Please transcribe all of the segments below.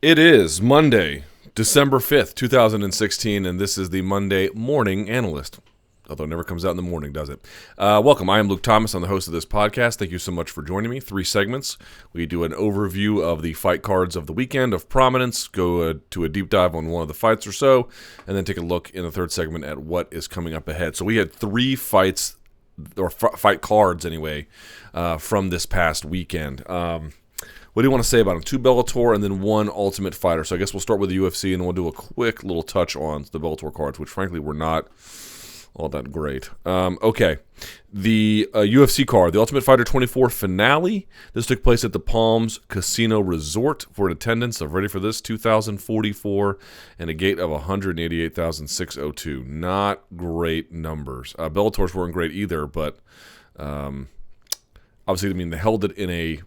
It is Monday, December 5th, 2016, and this is the Monday Morning Analyst. Although it never comes out in the morning, does it? Welcome. I am Luke Thomas. I'm the host of this podcast. Thank you so much for joining me. 3 segments. We do an overview of the fight cards of the weekend of prominence, go to a deep dive on one of the fights or so, and then take a look in the third segment at what is coming up ahead. So we had 3 fights, or fight cards anyway, from this past weekend. What do you want to say about them? 2 Bellator and then 1 Ultimate Fighter. So I guess we'll start with the UFC and we'll do a quick little touch on the Bellator cards, which frankly were not all that great. Okay. The UFC card, the Ultimate Fighter 24 finale. This took place at the Palms Casino Resort for an attendance of, ready for this, 2,044 and a gate of 188,602. Not great numbers. Bellators weren't great either, but obviously, I mean, they held it in a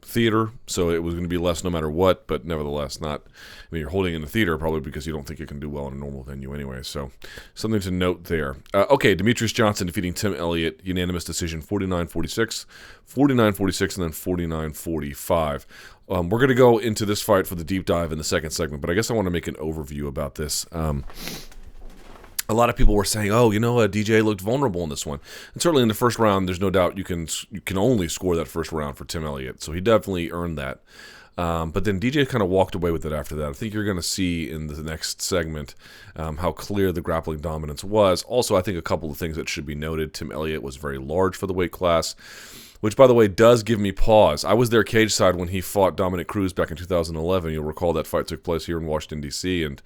theater, so it was going to be less no matter what, but nevertheless not. I mean, you're holding in a theater probably because you don't think you can do well in a normal venue anyway, so something to note there. Okay, Demetrious Johnson defeating Tim Elliott, unanimous decision, 49-46, 49-46, and then 49-45. We're going to go into this fight for the deep dive in the second segment, but I guess I want to make an overview about this. A lot of people were saying, "Oh, DJ looked vulnerable in this one." And certainly in the first round, there's no doubt you can only score that first round for Tim Elliott. So he definitely earned that. But then DJ kind of walked away with it after that. I think you're going to see in the next segment how clear the grappling dominance was. Also, I think a couple of things that should be noted. Tim Elliott was very large for the weight class, which, by the way, does give me pause. I was there cage side when he fought Dominic Cruz back in 2011. You'll recall that fight took place here in Washington, D.C., and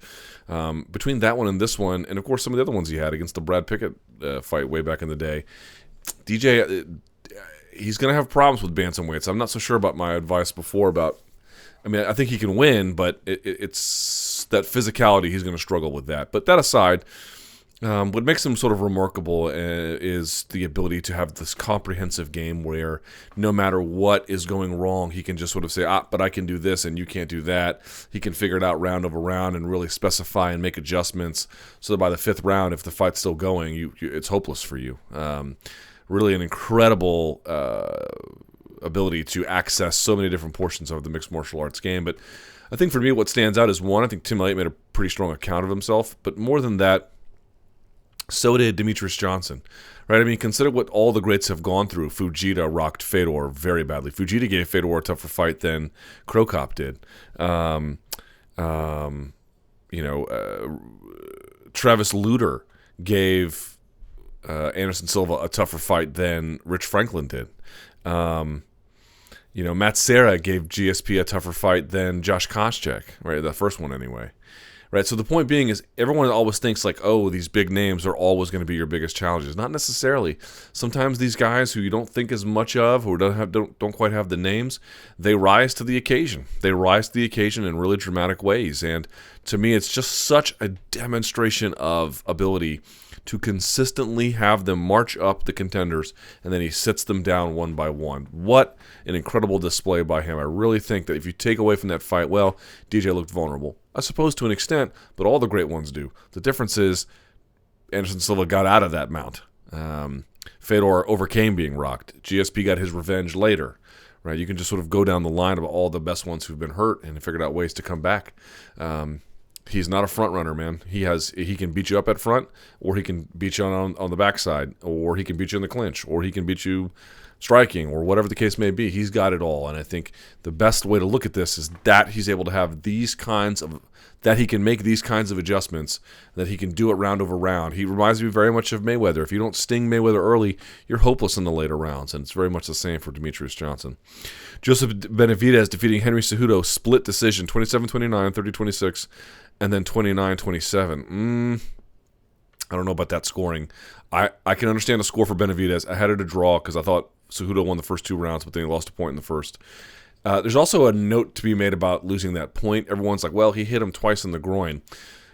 between that one and this one, and of course some of the other ones he had against the Brad Pickett fight way back in the day, DJ, he's going to have problems with bantamweights. I'm not so sure about my advice before about, I mean, I think he can win, but it's that physicality, he's going to struggle with that. But that aside, what makes him sort of remarkable is the ability to have this comprehensive game where no matter what is going wrong, he can just sort of say, but I can do this and you can't do that. He can figure it out round over round and really specify and make adjustments so that by the 5th round, if the fight's still going, it's hopeless for you. Really an incredible ability to access so many different portions of the mixed martial arts game. But I think for me, what stands out is, one, I think Tim Elliott made a pretty strong account of himself, but more than that, so did Demetrious Johnson, right? I mean, consider what all the greats have gone through. Fujita rocked Fedor very badly. Fujita gave Fedor a tougher fight than Krokop did. Travis Lutter gave Anderson Silva a tougher fight than Rich Franklin did. Matt Serra gave GSP a tougher fight than Josh Koscheck, right? The first one anyway. Right, so the point being is everyone always thinks like, oh, these big names are always going to be your biggest challenges. Not necessarily. Sometimes these guys who you don't think as much of, or don't quite have the names, they rise to the occasion. They rise to the occasion in really dramatic ways. And to me, it's just such a demonstration of ability to consistently have them march up the contenders, and then he sits them down one by one. What an incredible display by him. I really think that if you take away from that fight, well, DJ looked vulnerable. I suppose to an extent, but all the great ones do. The difference is Anderson Silva got out of that mount. Fedor overcame being rocked. GSP got his revenge later. Right? You can just sort of go down the line of all the best ones who've been hurt and figured out ways to come back. He's not a front runner, man. He can beat you up at front, or he can beat you on the backside, or he can beat you in the clinch, or he can beat you striking, or whatever the case may be. He's got it all, and I think the best way to look at this is that he's able to have that he can make these kinds of adjustments, that he can do it round over round. He reminds me very much of Mayweather. If you don't sting Mayweather early, you're hopeless in the later rounds, and it's very much the same for Demetrious Johnson. Joseph Benavidez defeating Henry Cejudo, split decision, 27-29, 30-26, and then 29-27. I don't know about that scoring. I can understand a score for Benavidez. I had it a draw because I thought Cejudo won the first 2 rounds, but then he lost a point in the first. There's also a note to be made about losing that point. Everyone's like, well, he hit him twice in the groin.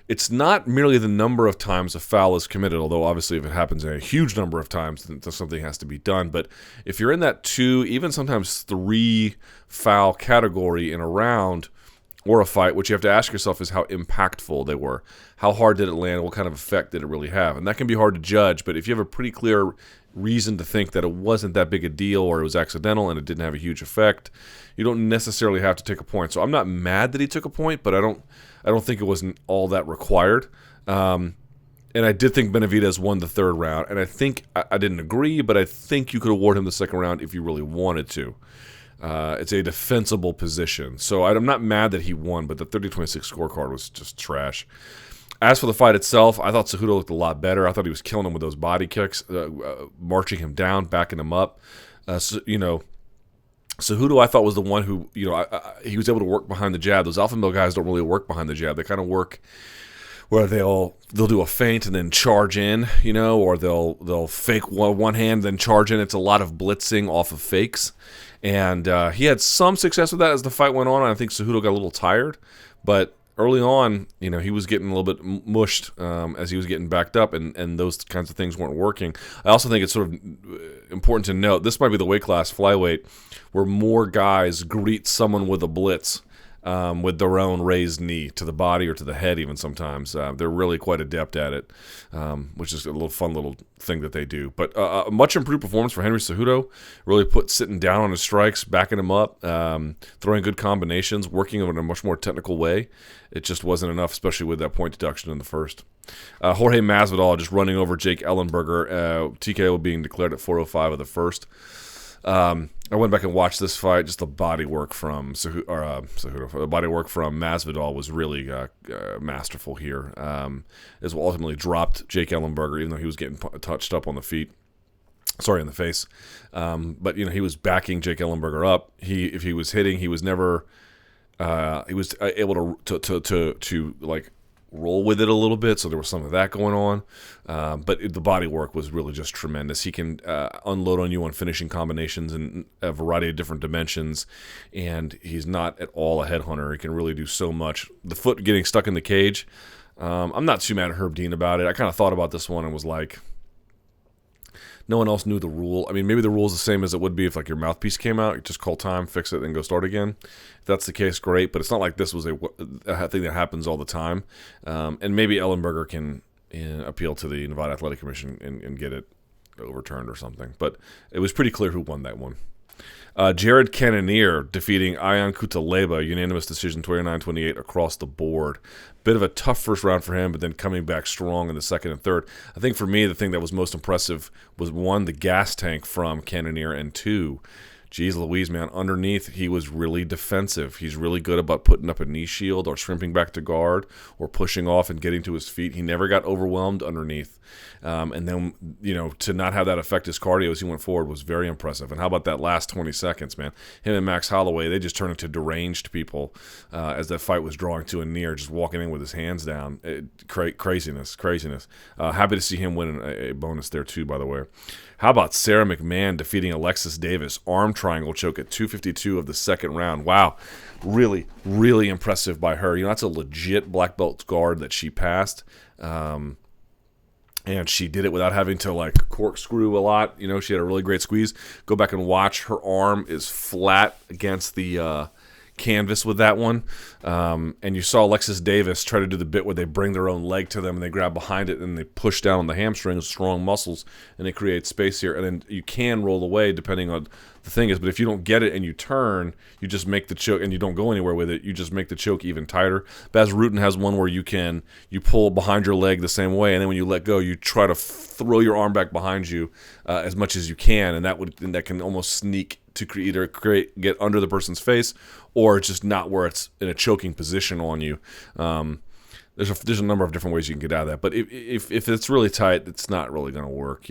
It's not merely the number of times a foul is committed, although obviously if it happens a huge number of times, then something has to be done. But if you're in that 2, even sometimes 3 foul category in a round or a fight, what you have to ask yourself is how impactful they were. How hard did it land? What kind of effect did it really have? And that can be hard to judge, but if you have a pretty clear reason to think that it wasn't that big a deal or it was accidental and it didn't have a huge effect, you don't necessarily have to take a point. So I'm not mad that he took a point, but I don't think it wasn't all that required. And I did think Benavidez won the third round, and I think I didn't agree, but I think you could award him the second round if you really wanted to. It's a defensible position. So I'm not mad that he won, but the 30-26 scorecard was just trash. As for the fight itself, I thought Cejudo looked a lot better. I thought he was killing him with those body kicks, marching him down, backing him up. Cejudo, I thought, was the one who, he was able to work behind the jab. Those alpha male guys don't really work behind the jab. They kind of work where they'll do a feint and then charge in, or they'll fake one hand then charge in. It's a lot of blitzing off of fakes, and he had some success with that as the fight went on. I think Cejudo got a little tired, but early on, he was getting a little bit mushed as he was getting backed up, and those kinds of things weren't working. I also think it's sort of important to note this might be the weight class, flyweight, where more guys greet someone with a blitz. With their own raised knee to the body or to the head even sometimes. They're really quite adept at it, which is a little fun little thing that they do. But a much improved performance for Henry Cejudo, really sitting down on his strikes, backing him up, throwing good combinations, working in a much more technical way. It just wasn't enough, especially with that point deduction in the first. Jorge Masvidal just running over Jake Ellenberger, TKO being declared at 4:05 of the first. I went back and watched this fight. Just the body work from Cejudo, the body work from Masvidal was really masterful here. As well, ultimately dropped Jake Ellenberger, even though he was getting touched up on the feet. Sorry, in the face. But he was backing Jake Ellenberger up. If he was hitting, he was never. He was able to like roll with it a little bit, so there was some of that going on. But the body work was really just tremendous. He can unload on you on finishing combinations in a variety of different dimensions, and he's not at all a headhunter. He can really do so much. The foot getting stuck in the cage, I'm not too mad at Herb Dean about it. I kind of thought about this one and was like, no one else knew the rule. I mean, maybe the rule is the same as it would be if like your mouthpiece came out. You just call time, fix it, and go start again. If that's the case, great. But it's not like this was a thing that happens all the time. And maybe Ellenberger can appeal to the Nevada Athletic Commission and get it overturned or something. But it was pretty clear who won that one. Jared Cannonier defeating Ion Cutelaba, unanimous decision 29-28 across the board. Bit of a tough first round for him, but then coming back strong in the second and third. I think for me, the thing that was most impressive was, one, the gas tank from Cannonier, and two, geez Louise, man, underneath, he was really defensive. He's really good about putting up a knee shield or shrimping back to guard or pushing off and getting to his feet. He never got overwhelmed underneath. And then, to not have that affect his cardio as he went forward was very impressive. And how about that last 20 seconds, man? Him and Max Holloway, they just turned into deranged people as that fight was drawing to a near, just walking in with his hands down. Craziness. Happy to see him win a bonus there, too, by the way. How about Sarah McMahon defeating Alexis Davis? Arm triangle choke at 2:52 of the second round. Wow. Really, really impressive by her. That's a legit black belt guard that she passed. And she did it without having to, corkscrew a lot. She had a really great squeeze. Go back and watch. Her arm is flat against the canvas with that one. And you saw Alexis Davis try to do the bit where they bring their own leg to them and they grab behind it and they push down on the hamstrings, strong muscles, and they create space here. And then you can roll away depending on the thing is, but if you don't get it and you turn, you just make the choke, and you don't go anywhere with it, you just make the choke even tighter. Baz Rutten has one where you pull behind your leg the same way, and then when you let go, you try to throw your arm back behind you as much as you can, and that can almost sneak to get under the person's face, or just not where it's in a choking position on you. There's a number of different ways you can get out of that, but if it's really tight, it's not really going to work,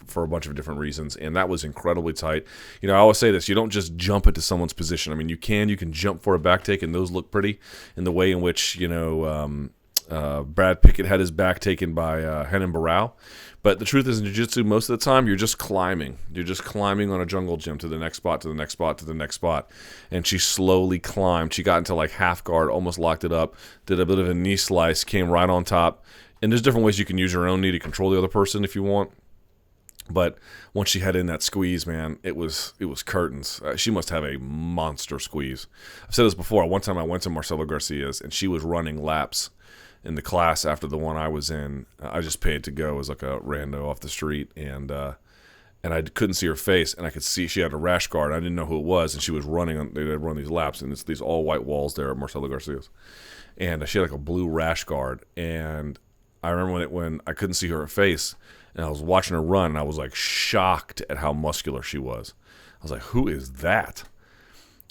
for a bunch of different reasons. And that was incredibly tight. I always say this: you don't just jump into someone's position. I mean, you can jump for a back take, and those look pretty in the way in which Brad Pickett had his back taken by Renan Barão. But the truth is, in jiu-jitsu, most of the time, you're just climbing. You're just climbing on a jungle gym to the next spot, to the next spot, to the next spot. And she slowly climbed. She got into half guard, almost locked it up, did a bit of a knee slice, came right on top. And there's different ways you can use your own knee to control the other person if you want. But once she had in that squeeze, man, it was curtains. She must have a monster squeeze. I've said this before. One time I went to Marcelo Garcia's, and she was running laps in the class after the one I was in. I just paid to go as a rando off the street, and and I couldn't see her face, and I could see she had a rash guard. I didn't know who it was, and she was running. They run these laps, and it's these all white walls there at Marcelo Garcia's, and she had like a blue rash guard. And I remember when I couldn't see her face, and I was watching her run, and I was like shocked at how muscular she was. I was like, "Who is that?"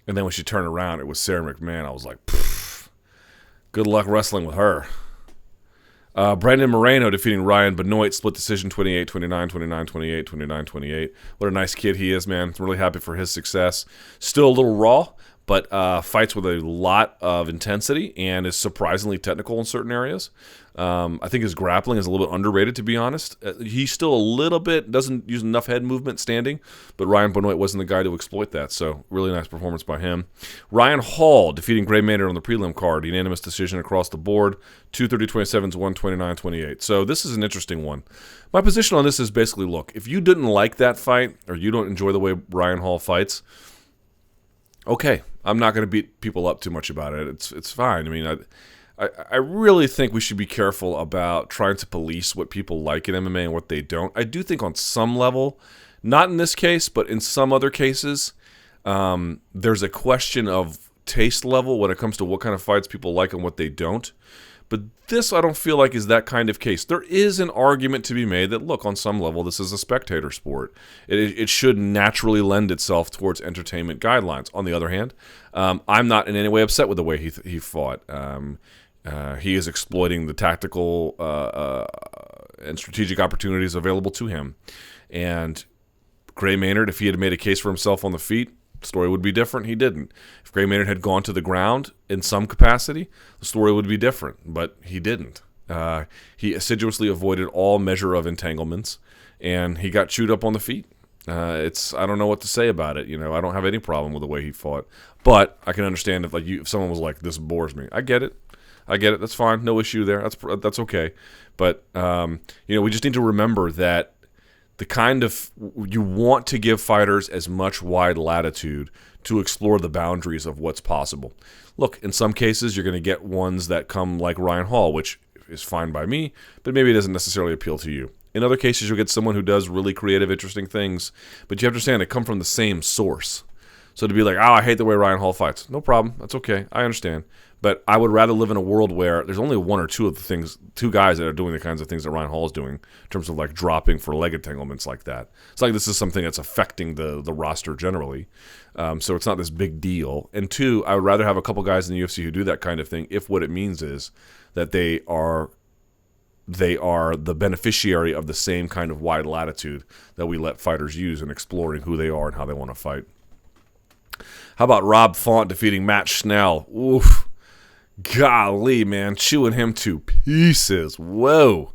And then when she turned around, it was Sarah McMahon. I was like, "Good luck wrestling with her." Brandon Moreno defeating Ryan Benoit, split decision 28-29, 29-28, 29-28. What a nice kid he is, man. I'm really happy for his success. Still a little raw, but fights with a lot of intensity and is surprisingly technical in certain areas. I think his grappling is a little bit underrated, to be honest. He's still a little bit, doesn't use enough head movement standing, but Ryan Benoit wasn't the guy to exploit that, so really nice performance by him. Ryan Hall defeating Gray Maynard on the prelim card, unanimous decision across the board, 230-27 to 129-28. So this is an interesting one. My position on this is basically, look, if you didn't like that fight or you don't enjoy the way Ryan Hall fights, okay, I'm not going to beat people up too much about it. It's fine. I mean, I really think we should be careful about trying to police what people like in MMA and what they don't. I do think on some level, not in this case, but in some other cases, there's a question of taste level when it comes to what kind of fights people like and what they don't. But this, I don't feel like, is that kind of case. There is an argument to be made that, look, on some level, this is a spectator sport. It should naturally lend itself towards entertainment guidelines. On the other hand, I'm not in any way upset with the way he fought. He is exploiting the tactical and strategic opportunities available to him. And Gray Maynard, if he had made a case for himself on the feet, the story would be different. He didn't. If Gray Maynard had gone to the ground in some capacity, the story would be different, but he didn't. He assiduously avoided all measure of entanglements, and he got chewed up on the feet. I don't know what to say about it. I don't have any problem with the way he fought, but I can understand if someone was like, "This bores me." I get it. That's fine. No issue there. That's okay. But we just need to remember that you want to give fighters as much wide latitude to explore the boundaries of what's possible. Look, in some cases, you're going to get ones that come like Ryan Hall, which is fine by me, but maybe it doesn't necessarily appeal to you. In other cases, you'll get someone who does really creative, interesting things, but you have to understand they come from the same source. So to be like, I hate the way Ryan Hall fights. No problem. That's okay. I understand. But I would rather live in a world where there's only one or two guys that are doing the kinds of things that Ryan Hall is doing in terms of like dropping for leg entanglements like that. It's like this is something that's affecting the roster generally. So it's not this big deal. And two, I would rather have a couple guys in the UFC who do that kind of thing if what it means is that they are the beneficiary of the same kind of wide latitude that we let fighters use in exploring who they are and how they want to fight. How about Rob Font defeating Matt Schnell? Oof. Golly, man. Chewing him to pieces. Whoa.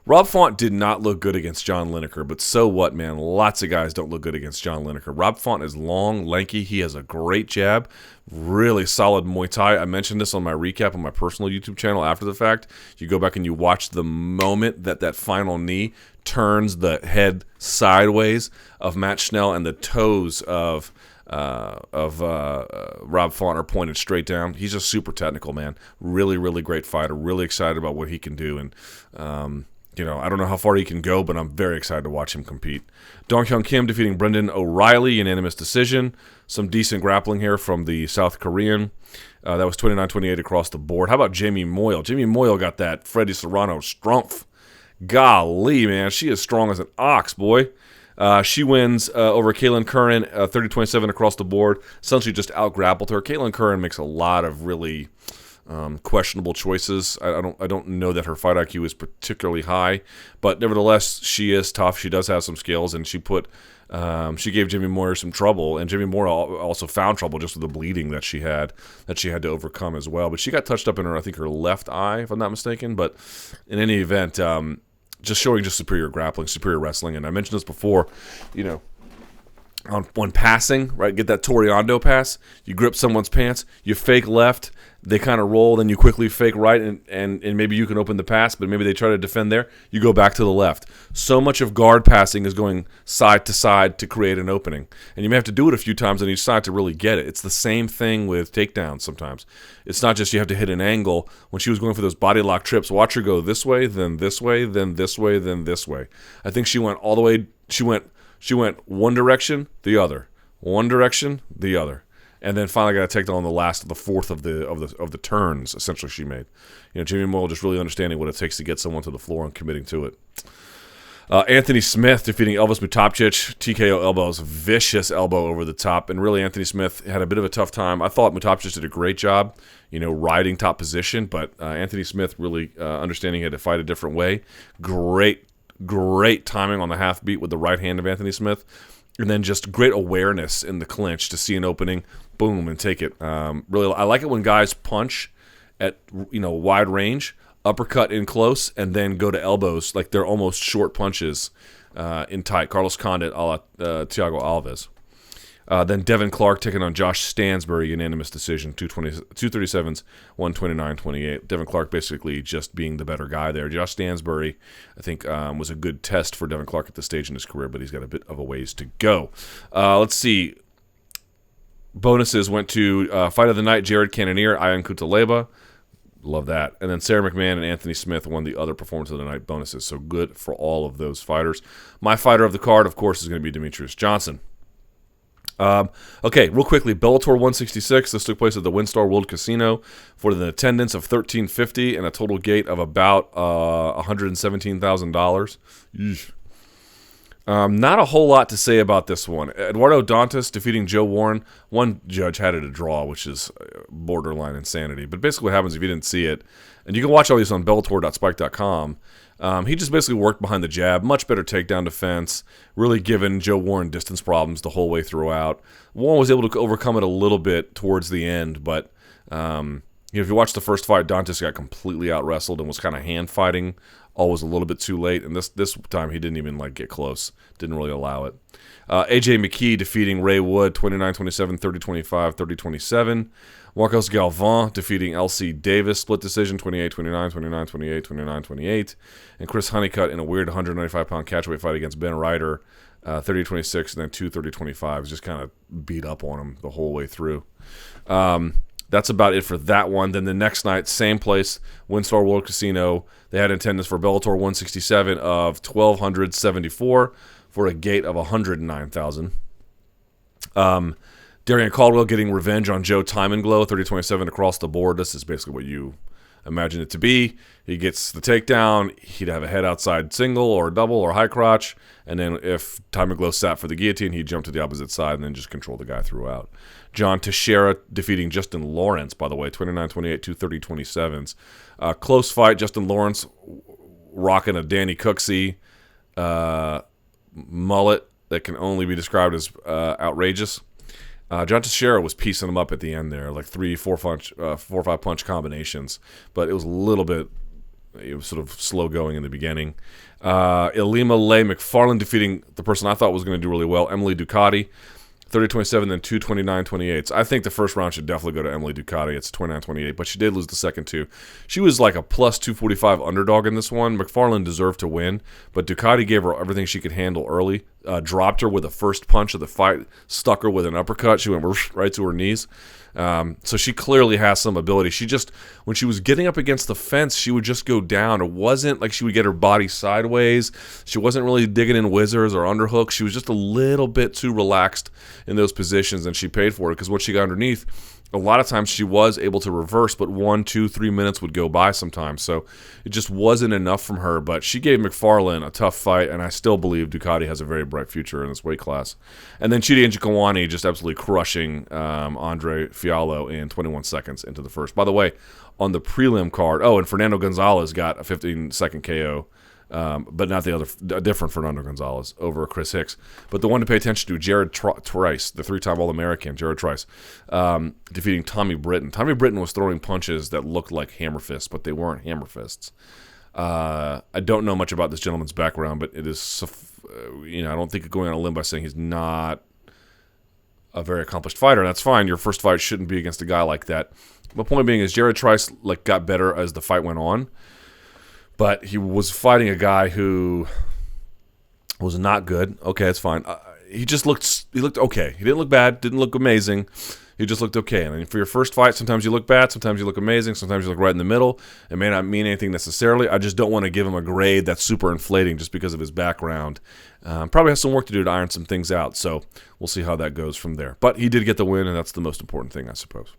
Rob Font did not look good against John Lineker, but so what, man? Lots of guys don't look good against John Lineker. Rob Font is long, lanky. He has a great jab. Really solid Muay Thai. I mentioned this on my recap on my personal YouTube channel after the fact. You go back and you watch the moment that final knee turns the head sideways of Matt Schnell and the toes of Rob Font are pointed straight down. He's just super technical, man. Really, really great fighter. Really excited about what he can do. And, I don't know how far he can go, but I'm very excited to watch him compete. Dong Hyun Kim defeating Brendan O'Reilly, unanimous decision. Some decent grappling here from the South Korean. That was 29-28 across the board. How about Jamie Moyle? Jamie Moyle got that Freddie Serrano strumph. Golly, man. She is strong as an ox, boy. She wins over Kaylin Curran, 30-27 across the board. Essentially just out-grappled her. Kaylin Curran makes a lot of really questionable choices. I don't know that her fight IQ is particularly high, but nevertheless, she is tough. She does have some skills, and she gave Jimmy Moyer some trouble, and Jimmy Moyer also found trouble just with the bleeding that she had to overcome as well. But she got touched up in her left eye, if I'm not mistaken. But in any event, just showing superior grappling, superior wrestling. And I mentioned this before, on passing, right? Get that Toriando pass. You grip someone's pants, you fake left, they kind of roll, then you quickly fake right, and maybe you can open the pass, but maybe they try to defend there. You go back to the left. So much of guard passing is going side to side to create an opening. And you may have to do it a few times on each side to really get it. It's the same thing with takedowns sometimes. It's not just you have to hit an angle. When she was going for those body lock trips, watch her go this way, then this way, then this way, then this way. I think she went all the way, She went one direction, the other, one direction, the other, and then finally got a takedown on the last of the fourth of the turns. Essentially, she made. Jamie Moyle just really understanding what it takes to get someone to the floor and committing to it. Anthony Smith defeating Elvis Mutapcic. TKO elbows, vicious elbow over the top, and really Anthony Smith had a bit of a tough time. I thought Mutapcic did a great job, riding top position, but Anthony Smith really understanding he had to fight a different way. Great timing on the half beat with the right hand of Anthony Smith, and then just great awareness in the clinch to see an opening, boom, and take it. Really, I like it when guys punch at wide range, uppercut in close, and then go to elbows like they're almost short punches in tight. Carlos Condit a la Thiago Alves. Then Devin Clark taking on Josh Stansbury, unanimous decision, 237s, 129-28. Devin Clark basically just being the better guy there. Josh Stansbury, I think, was a good test for Devin Clark at this stage in his career, but he's got a bit of a ways to go. Let's see. Bonuses went to Fight of the Night, Jared Cannonier, Ion Cutelaba. Love that. And then Sarah McMahon and Anthony Smith won the other Performance of the Night bonuses. So good for all of those fighters. My fighter of the card, of course, is going to be Demetrious Johnson. Okay, real quickly, Bellator 166. This took place at the WinStar World Casino for an attendance of 1,350 and a total gate of about $117,000. Not a whole lot to say about this one. Eduardo Dantas defeating Joe Warren. One judge had it a draw, which is borderline insanity. But basically what happens if you didn't see it, and you can watch all these on Bellator.spike.com, he just basically worked behind the jab, much better takedown defense, really giving Joe Warren distance problems the whole way throughout. Warren was able to overcome it a little bit towards the end, but if you watch the first fight, Dantas got completely out-wrestled and was kind of hand-fighting, always a little bit too late, and this time he didn't even get close, didn't really allow it. AJ McKee defeating Ray Wood, 29-27, 30-25, 30-27. Marcos Galvan defeating LC Davis, split decision, 28-29, 29-28, 29-28. And Chris Honeycutt in a weird 195-pound catchweight fight against Ben Ryder, 30-26, and then 2-30-25. Just kind of beat up on him the whole way through. That's about it for that one. Then the next night, same place, WinStar World Casino. They had attendance for Bellator 167 of 1,274 for a gate of 109,000. Darian Caldwell getting revenge on Joe Timenglow, 30-27 across the board. This is basically what you imagine it to be. He gets the takedown. He'd have a head outside single or double or high crotch. And then if Timenglow sat for the guillotine, he'd jump to the opposite side and then just control the guy throughout. John Teixeira defeating Justin Lawrence, by the way, 29-28, 230-27s. Close fight. Justin Lawrence rocking a Danny Cooksey mullet that can only be described as outrageous. John Teixeira was piecing him up at the end there, like 3, 4, 5 punch combinations, but it was a little bit, it was sort of slow going in the beginning. Ilima Lay McFarland defeating the person I thought was going to do really well, Emily Ducati, 30-27, then 229-28. So I think the first round should definitely go to Emily Ducati. It's 29-28, but she did lose the second two. She was like a plus 245 underdog in this one. McFarland deserved to win, but Ducati gave her everything she could handle early, dropped her with a first punch of the fight, stuck her with an uppercut. She went right to her knees. So she clearly has some ability. She just, when she was getting up against the fence, she would just go down. It wasn't like she would get her body sideways. She wasn't really digging in whizzers or underhooks. She was just a little bit too relaxed in those positions, and she paid for it because once she got underneath, a lot of times she was able to reverse, but 1, 2, 3 minutes would go by sometimes. So it just wasn't enough from her. But she gave McFarland a tough fight, and I still believe Ducati has a very bright future in this weight class. And then Chidi Njokuani just absolutely crushing Andre Fiallo in 21 seconds into the first. By the way, on the prelim card, and Fernando Gonzalez got a 15-second KO. But not the other, a different Fernando Gonzalez over Chris Hicks. But the one to pay attention to, Jared Trice, the 3-time All-American, Jared Trice, defeating Tommy Britton. Tommy Britton was throwing punches that looked like hammer fists, but they weren't hammer fists. I don't know much about this gentleman's background, but it is, I don't think going on a limb by saying he's not a very accomplished fighter. That's fine. Your first fight shouldn't be against a guy like that. The point being is Jared Trice got better as the fight went on. But he was fighting a guy who was not good. Okay, it's fine. He looked okay. He didn't look bad, didn't look amazing. He just looked okay. And for your first fight, sometimes you look bad, sometimes you look amazing, sometimes you look right in the middle. It may not mean anything necessarily. I just don't want to give him a grade that's super inflating just because of his background. Probably has some work to do to iron some things out, so we'll see how that goes from there. But he did get the win, and that's the most important thing, I suppose.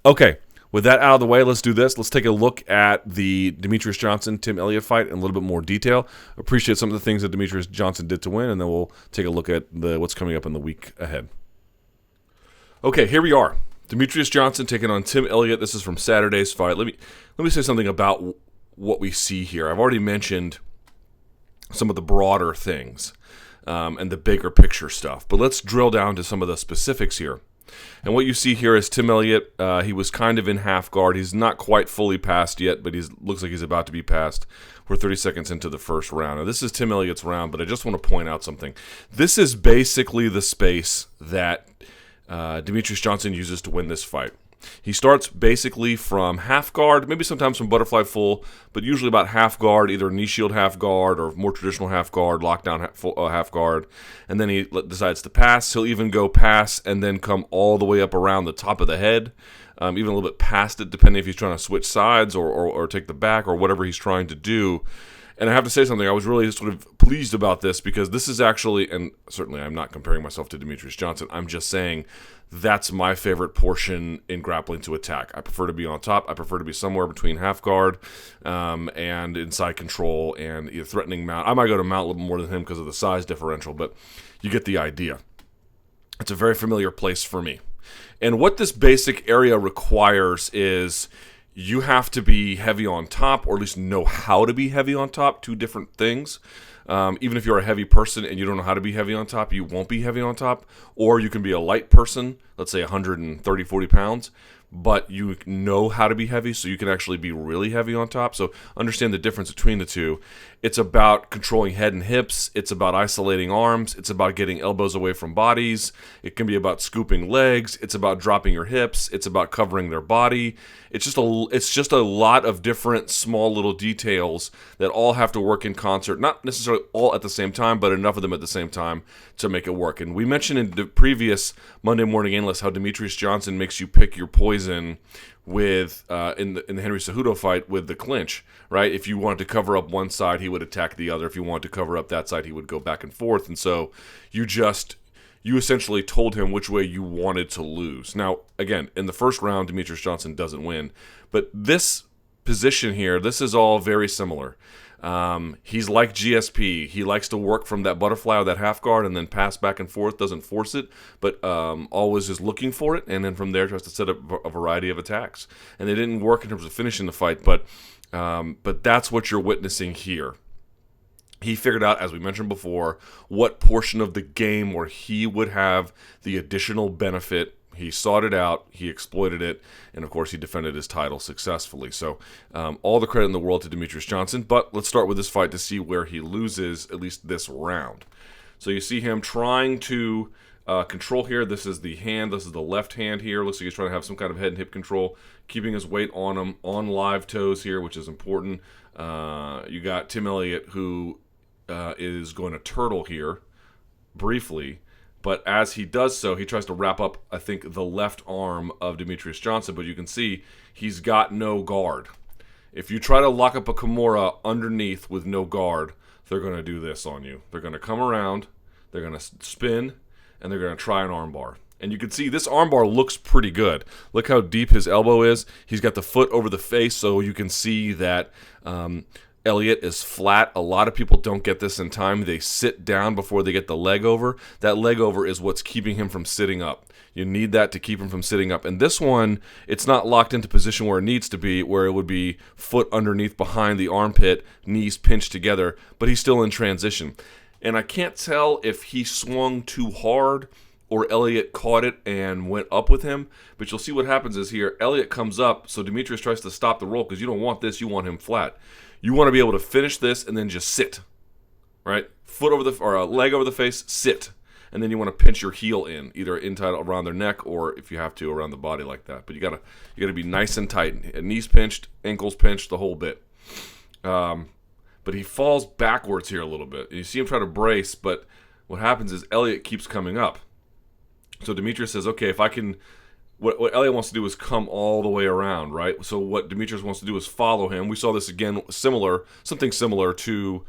Okay, with that out of the way, let's do this. Let's take a look at the Demetrious Johnson, Tim Elliott fight in a little bit more detail. Appreciate some of the things that Demetrious Johnson did to win, and then we'll take a look at what's coming up in the week ahead. Okay, here we are. Demetrious Johnson taking on Tim Elliott. This is from Saturday's fight. Let me say something about what we see here. I've already mentioned some of the broader things and the bigger picture stuff, but let's drill down to some of the specifics here. And what you see here is Tim Elliott. He was kind of in half guard. He's not quite fully passed yet, but he looks like he's about to be passed. We're 30 seconds into the first round. Now, this is Tim Elliott's round, but I just want to point out something. This is basically the space that Demetrious Johnson uses to win this fight. He starts basically from half guard, maybe sometimes from butterfly full, but usually about half guard, either knee shield half guard or more traditional half guard, lockdown half guard, and then he decides to pass. He'll even go pass and then come all the way up around the top of the head, even a little bit past it, depending if he's trying to switch sides or take the back or whatever he's trying to do. And I have to say something, I was really sort of pleased about this because this is actually, and certainly I'm not comparing myself to Demetrious Johnson, I'm just saying that's my favorite portion in grappling to attack. I prefer to be on top. I prefer to be somewhere between half guard and inside control and either threatening mount. I might go to mount a little more than him because of the size differential, but you get the idea. It's a very familiar place for me. And what this basic area requires is you have to be heavy on top, or at least know how to be heavy on top, two different things. Even if you're a heavy person and you don't know how to be heavy on top, you won't be heavy on top. Or you can be a light person, let's say 130, 40 pounds, but you know how to be heavy, so you can actually be really heavy on top. So understand the difference between the two. It's about controlling head and hips. It's about isolating arms. It's about getting elbows away from bodies. It can be about scooping legs. It's about dropping your hips. It's about covering their body. It's just a lot of different small little details that all have to work in concert. Not necessarily all at the same time, but enough of them at the same time to make it work. And we mentioned in the previous Monday Morning Analyst how Demetrious Johnson makes you pick your poison with in the Henry Cejudo fight with the clinch, right? If you wanted to cover up one side, he would attack the other. If you wanted to cover up that side, he would go back and forth. And so you essentially told him which way you wanted to lose. Now, again, in the first round, Demetrious Johnson doesn't win. But this position here, this is all very similar. He's like GSP. He likes to work from that butterfly or that half guard and then pass back and forth, doesn't force it, but always is looking for it, and then from there tries to set up a variety of attacks. And they didn't work in terms of finishing the fight, but that's what you're witnessing here. He figured out, as we mentioned before, what portion of the game where he would have the additional benefit. He sought it out, he exploited it, and of course he defended his title successfully. So all the credit in the world to Demetrious Johnson, but let's start with this fight to see where he loses, at least this round. So you see him trying to control here. This is the hand, this is the left hand here. Looks like he's trying to have some kind of head and hip control, keeping his weight on him, on live toes here, which is important. You got Tim Elliott, who is going to turtle here briefly. But as he does so, he tries to wrap up, I think, the left arm of Demetrious Johnson. But you can see he's got no guard. If you try to lock up a Kimura underneath with no guard, they're going to do this on you. They're going to come around, they're going to spin, and they're going to try an armbar. And you can see this armbar looks pretty good. Look how deep his elbow is. He's got the foot over the face, so you can see that Elliott is flat. A lot of people don't get this in time. They sit down before they get the leg over. That leg over is what's keeping him from sitting up. You need that to keep him from sitting up. And this one, it's not locked into position where it needs to be, where it would be foot underneath behind the armpit, knees pinched together, but he's still in transition. And I can't tell if he swung too hard or Elliott caught it and went up with him. But you'll see what happens is here, Elliott comes up, so Demetrius tries to stop the roll because you don't want this, you want him flat. You want to be able to finish this and then just sit, right? Foot over the or a leg over the face, sit, and then you want to pinch your heel in, either in tight around their neck or if you have to around the body like that. But you gotta be nice and tight, knees pinched, ankles pinched, the whole bit. But he falls backwards here a little bit. And you see him try to brace, but what happens is Elliott keeps coming up. So Demetrius says, okay, if I can what Elliott wants to do is come all the way around, right? So what Demetrius wants to do is follow him. We saw this again, something similar to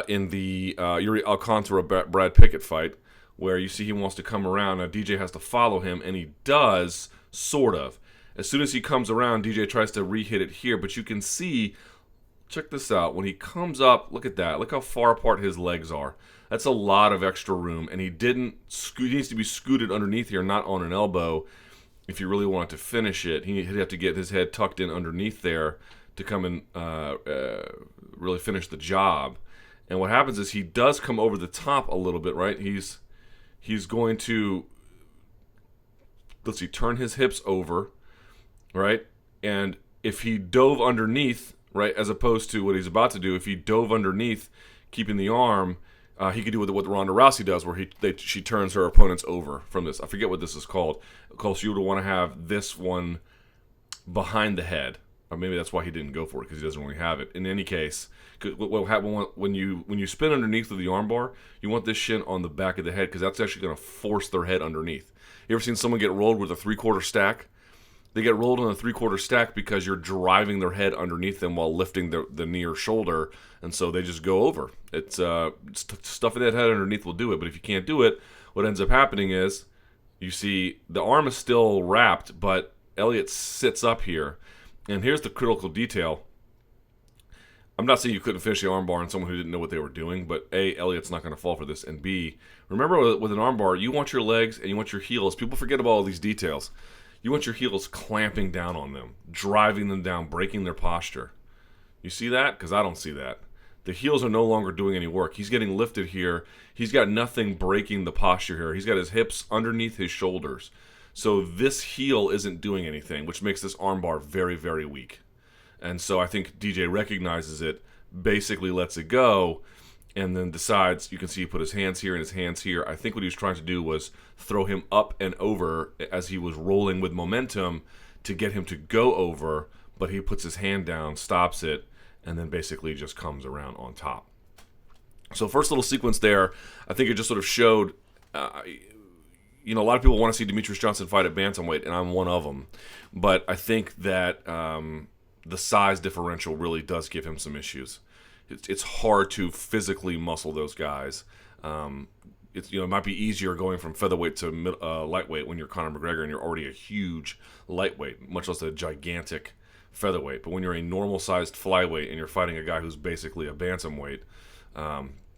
in the Yuri Alcantara-Brad Pickett fight, where you see he wants to come around. Now DJ has to follow him, and he does, sort of. As soon as he comes around, DJ tries to re-hit it here, but you can see, check this out, when he comes up, look at that. Look how far apart his legs are. That's a lot of extra room, and he needs to be scooted underneath here, not on an elbow. If you really want to finish it, he'd have to get his head tucked in underneath there to come and really finish the job. And what happens is he does come over the top a little bit, right? He's going to, let's see, turn his hips over, right? And if he dove underneath, right, as opposed to what he's about to do, if he dove underneath, keeping the arm, he could do what Ronda Rousey does, where she turns her opponents over from this. I forget what this is called. Of course, you would want to have this one behind the head, or maybe that's why he didn't go for it, because he doesn't really have it. In any case, what will happen when you spin underneath with the armbar, you want this shin on the back of the head, because that's actually going to force their head underneath. You ever seen someone get rolled with a 3/4 stack? They get rolled on a 3/4 stack because you're driving their head underneath them while lifting the knee or shoulder, and so they just go over. It's stuffing that head underneath will do it, but if you can't do it, what ends up happening is you see the arm is still wrapped, but Elliott sits up here, and here's the critical detail. I'm not saying you couldn't finish the armbar on someone who didn't know what they were doing, but A, Elliott's not going to fall for this, and B, remember with an armbar, you want your legs and you want your heels. People forget about all these details. You want your heels clamping down on them, driving them down, breaking their posture. You see that? Because I don't see that. The heels are no longer doing any work. He's getting lifted here. He's got nothing breaking the posture here. He's got his hips underneath his shoulders. So this heel isn't doing anything, which makes this armbar very, very weak. And so I think DJ recognizes it, basically lets it go, and then decides, you can see he put his hands here and his hands here. I think what he was trying to do was throw him up and over as he was rolling with momentum to get him to go over, but he puts his hand down, stops it, and then basically just comes around on top. So first little sequence there, I think it just sort of showed, a lot of people want to see Demetrious Johnson fight at bantamweight, and I'm one of them. But I think that the size differential really does give him some issues. It's hard to physically muscle those guys. It might be easier going from featherweight to lightweight when you're Conor McGregor and you're already a huge lightweight, much less a gigantic featherweight. But when you're a normal-sized flyweight and you're fighting a guy who's basically a bantamweight,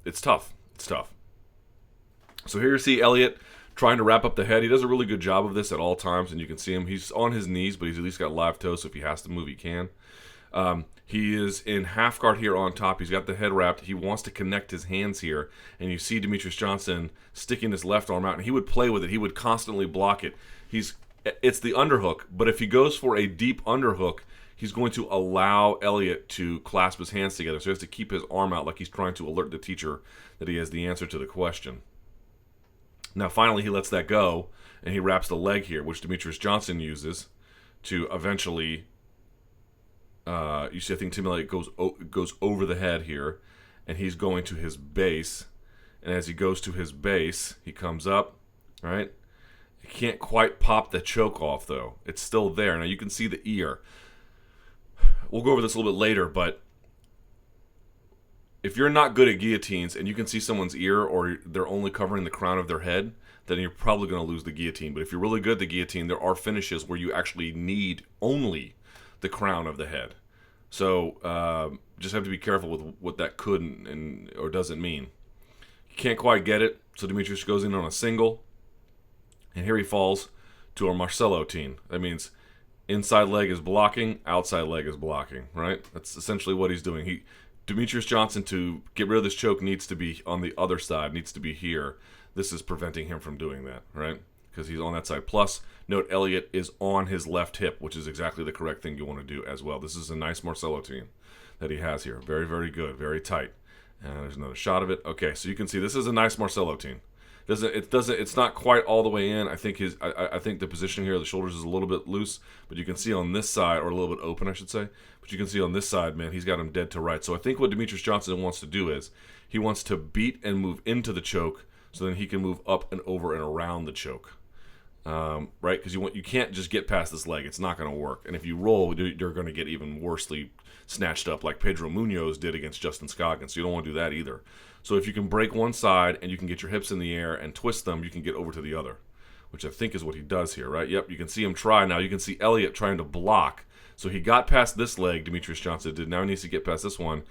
it's tough. It's tough. So here you see Elliott trying to wrap up the head. He does a really good job of this at all times, and you can see him. He's on his knees, but he's at least got live toes, so if he has to move, he can. He is in half guard here on top. He's got the head wrapped. He wants to connect his hands here, and you see Demetrious Johnson sticking his left arm out, and he would play with it. He would constantly block it. It's the underhook, but if he goes for a deep underhook, he's going to allow Elliott to clasp his hands together, so he has to keep his arm out like he's trying to alert the teacher that he has the answer to the question. Now, finally, he lets that go, and he wraps the leg here, which Demetrious Johnson uses to eventually... you see, I think Tim Elliott goes over the head here, and he's going to his base. And as he goes to his base, he comes up, right? He can't quite pop the choke off, though. It's still there. Now, you can see the ear. We'll go over this a little bit later, but if you're not good at guillotines and you can see someone's ear or they're only covering the crown of their head, then you're probably going to lose the guillotine. But if you're really good at the guillotine, there are finishes where you actually need only the crown of the head. So just have to be careful with what that could or doesn't mean. He can't quite get it, so Demetrius goes in on a single, and here he falls to a Marcellotine. That means inside leg is blocking, outside leg is blocking, right? That's essentially what he's doing. Demetrious Johnson, to get rid of this choke, needs to be on the other side, needs to be here. This is preventing him from doing that, right? Because he's on that side. Plus, note Elliott is on his left hip, which is exactly the correct thing you want to do as well. This is a nice Marcellotine that he has here. Very, very good. Very tight. And there's another shot of it. Okay, so you can see this is a nice Marcellotine. It's not quite all the way in. I think I think the position here of the shoulders is a little bit loose, but you can see on this side, or a little bit open, I should say. But you can see on this side, man, he's got him dead to right. So I think what Demetrious Johnson wants to do is he wants to beat and move into the choke, so then he can move up and over and around the choke. right? Because you can't just get past this leg. It's not going to work. And if you roll, you're going to get even worsely snatched up like Pedro Munoz did against Justin Scoggins. So you don't want to do that either. So if you can break one side and you can get your hips in the air and twist them, you can get over to the other, which I think is what he does here, right? Yep, you can see him try. Now you can see Elliott trying to block. So he got past this leg, Demetrious Johnson did. Now he needs to get past this one,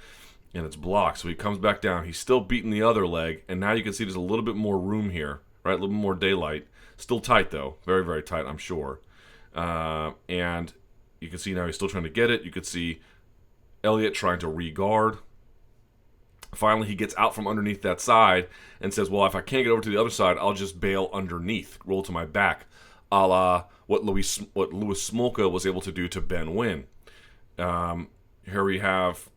and it's blocked. So he comes back down. He's still beating the other leg, and now you can see there's a little bit more room here, right? A little bit more daylight. Still tight, though. Very, very tight, I'm sure. And you can see now he's still trying to get it. You could see Elliott trying to re-guard. Finally, he gets out from underneath that side and says, well, if I can't get over to the other side, I'll just bail underneath, roll to my back, a la what Louis Smolka was able to do to Ben Nguyen. Here we have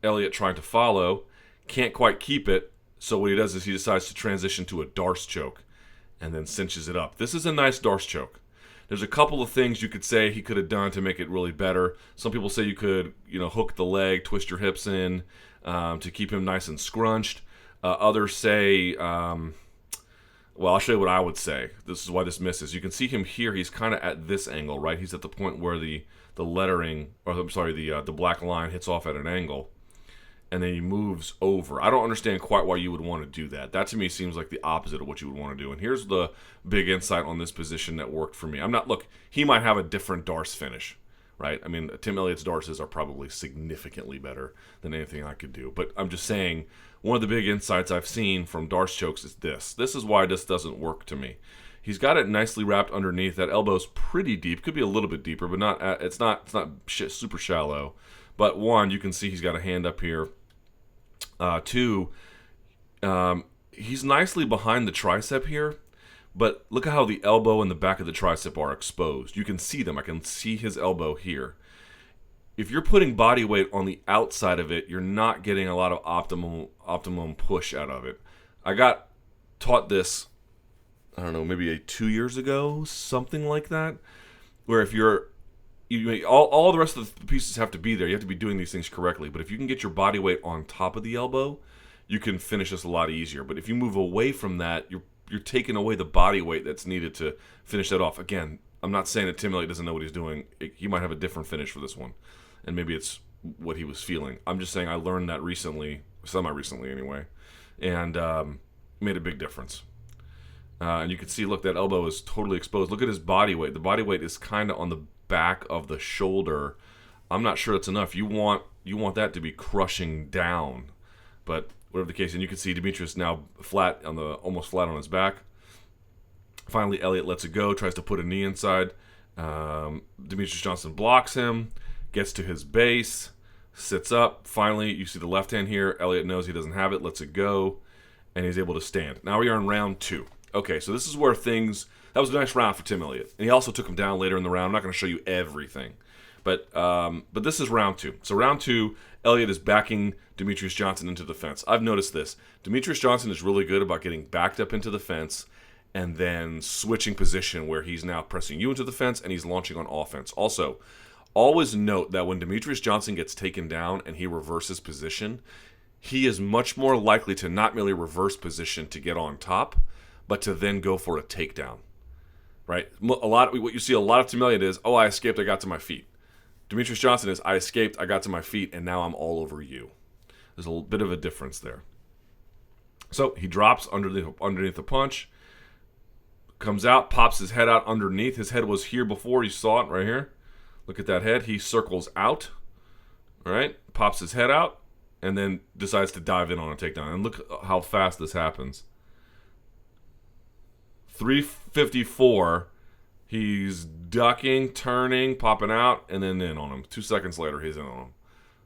Elliott trying to follow, can't quite keep it, so what he does is he decides to transition to a Darce choke and then cinches it up. This is a nice Darce choke. There's a couple of things you could say he could have done to make it really better. Some people say you could, hook the leg, twist your hips in to keep him nice and scrunched. Others say, well, I'll show you what I would say. This is why this misses. You can see him here. He's kind of at this angle, right? He's at the point where the lettering, or I'm sorry, the black line hits off at an angle, and then he moves over. I don't understand quite why you would want to do that. That to me seems like the opposite of what you would want to do. And here's the big insight on this position that worked for me. Look, he might have a different Darce finish, right? I mean, Tim Elliott's Darces are probably significantly better than anything I could do. But I'm just saying, one of the big insights I've seen from Darce chokes is this. This is why this doesn't work to me. He's got it nicely wrapped underneath. That elbow's pretty deep. Could be a little bit deeper, but it's not super shallow. But one, you can see he's got a hand up here. Two, he's nicely behind the tricep here, but look at how the elbow and the back of the tricep are exposed. You can see them. I can see his elbow here. If you're putting body weight on the outside of it, you're not getting a lot of optimum push out of it. I got taught this, I don't know, maybe 2 years ago, something like that, where if all the rest of the pieces have to be there. You have to be doing these things correctly. But if you can get your body weight on top of the elbow, you can finish this a lot easier. But if you move away from that, you're taking away the body weight that's needed to finish that off. Again, I'm not saying that Tim Elliott doesn't know what he's doing. He might have a different finish for this one, and maybe it's what he was feeling. I'm just saying I learned that recently, semi-recently anyway, and made a big difference. And you can see, look, that elbow is totally exposed. Look at his body weight. The body weight is kind of on the back of the shoulder. I'm not sure it's enough. You want that to be crushing down, but whatever the case. And you can see Demetrius now almost flat on his back. Finally, Elliott lets it go, tries to put a knee inside. Demetrious Johnson blocks him, gets to his base, sits up. Finally, you see the left hand here. Elliott knows he doesn't have it, lets it go, and he's able to stand. Now we are in round 2. Okay, so this is where that was a nice round for Tim Elliott. And he also took him down later in the round. I'm not going to show you everything. But this is round 2. So round 2, Elliott is backing Demetrious Johnson into the fence. I've noticed this. Demetrious Johnson is really good about getting backed up into the fence and then switching position where he's now pressing you into the fence and he's launching on offense. Also, always note that when Demetrious Johnson gets taken down and he reverses position, he is much more likely to not merely reverse position to get on top, but to then go for a takedown, right? What you see a lot of Tim Elliott is, I escaped, I got to my feet. Demetrious Johnson is, I escaped, I got to my feet, and now I'm all over you. There's a bit of a difference there. So he drops underneath the punch, comes out, pops his head out underneath. His head was here before. You saw it right here. Look at that head. He circles out, all right? Pops his head out, and then decides to dive in on a takedown. And look how fast this happens. 354, he's ducking, turning, popping out, and then in on him. 2 seconds later, he's in on him.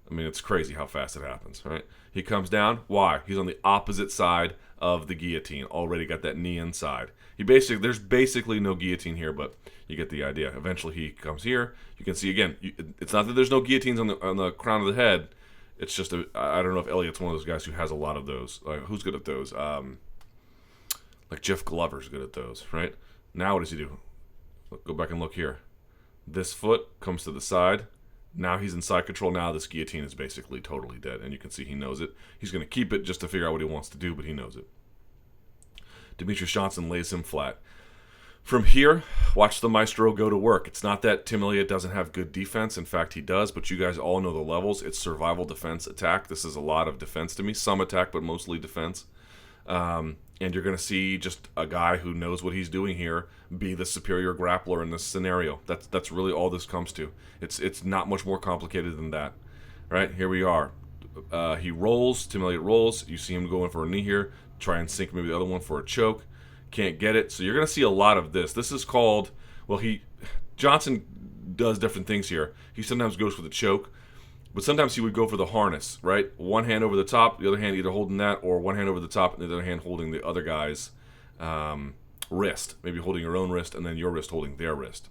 I mean, it's crazy how fast it happens, right? He comes down. Why? He's on the opposite side of the guillotine. Already got that knee inside. There's basically no guillotine here, but you get the idea. Eventually, he comes here. You can see, again, it's not that there's no guillotines on the crown of the head. It's just, I don't know if Elliott's one of those guys who has a lot of those. Who's good at those? Like Jeff Glover's good at those, right? Now what does he do? Go back and look here. This foot comes to the side. Now he's in side control. Now this guillotine is basically totally dead, and you can see he knows it. He's going to keep it just to figure out what he wants to do, but he knows it. Demetrious Johnson lays him flat. From here, watch the maestro go to work. It's not that Tim Elliott doesn't have good defense. In fact, he does, but you guys all know the levels. It's survival, defense, attack. This is a lot of defense to me. Some attack, but mostly defense. And you're going to see just a guy who knows what he's doing here be the superior grappler in this scenario. That's really all this comes to. It's not much more complicated than that. Right? Here we are. He rolls. Tim Elliott rolls. You see him going for a knee here. Try and sink maybe the other one for a choke. Can't get it. So you're going to see a lot of this. This is called, well, Johnson does different things here. He sometimes goes for the choke, but sometimes he would go for the harness, right? One hand over the top, the other hand either holding that, or one hand over the top and the other hand holding the other guy's wrist. Maybe holding your own wrist and then your wrist holding their wrist.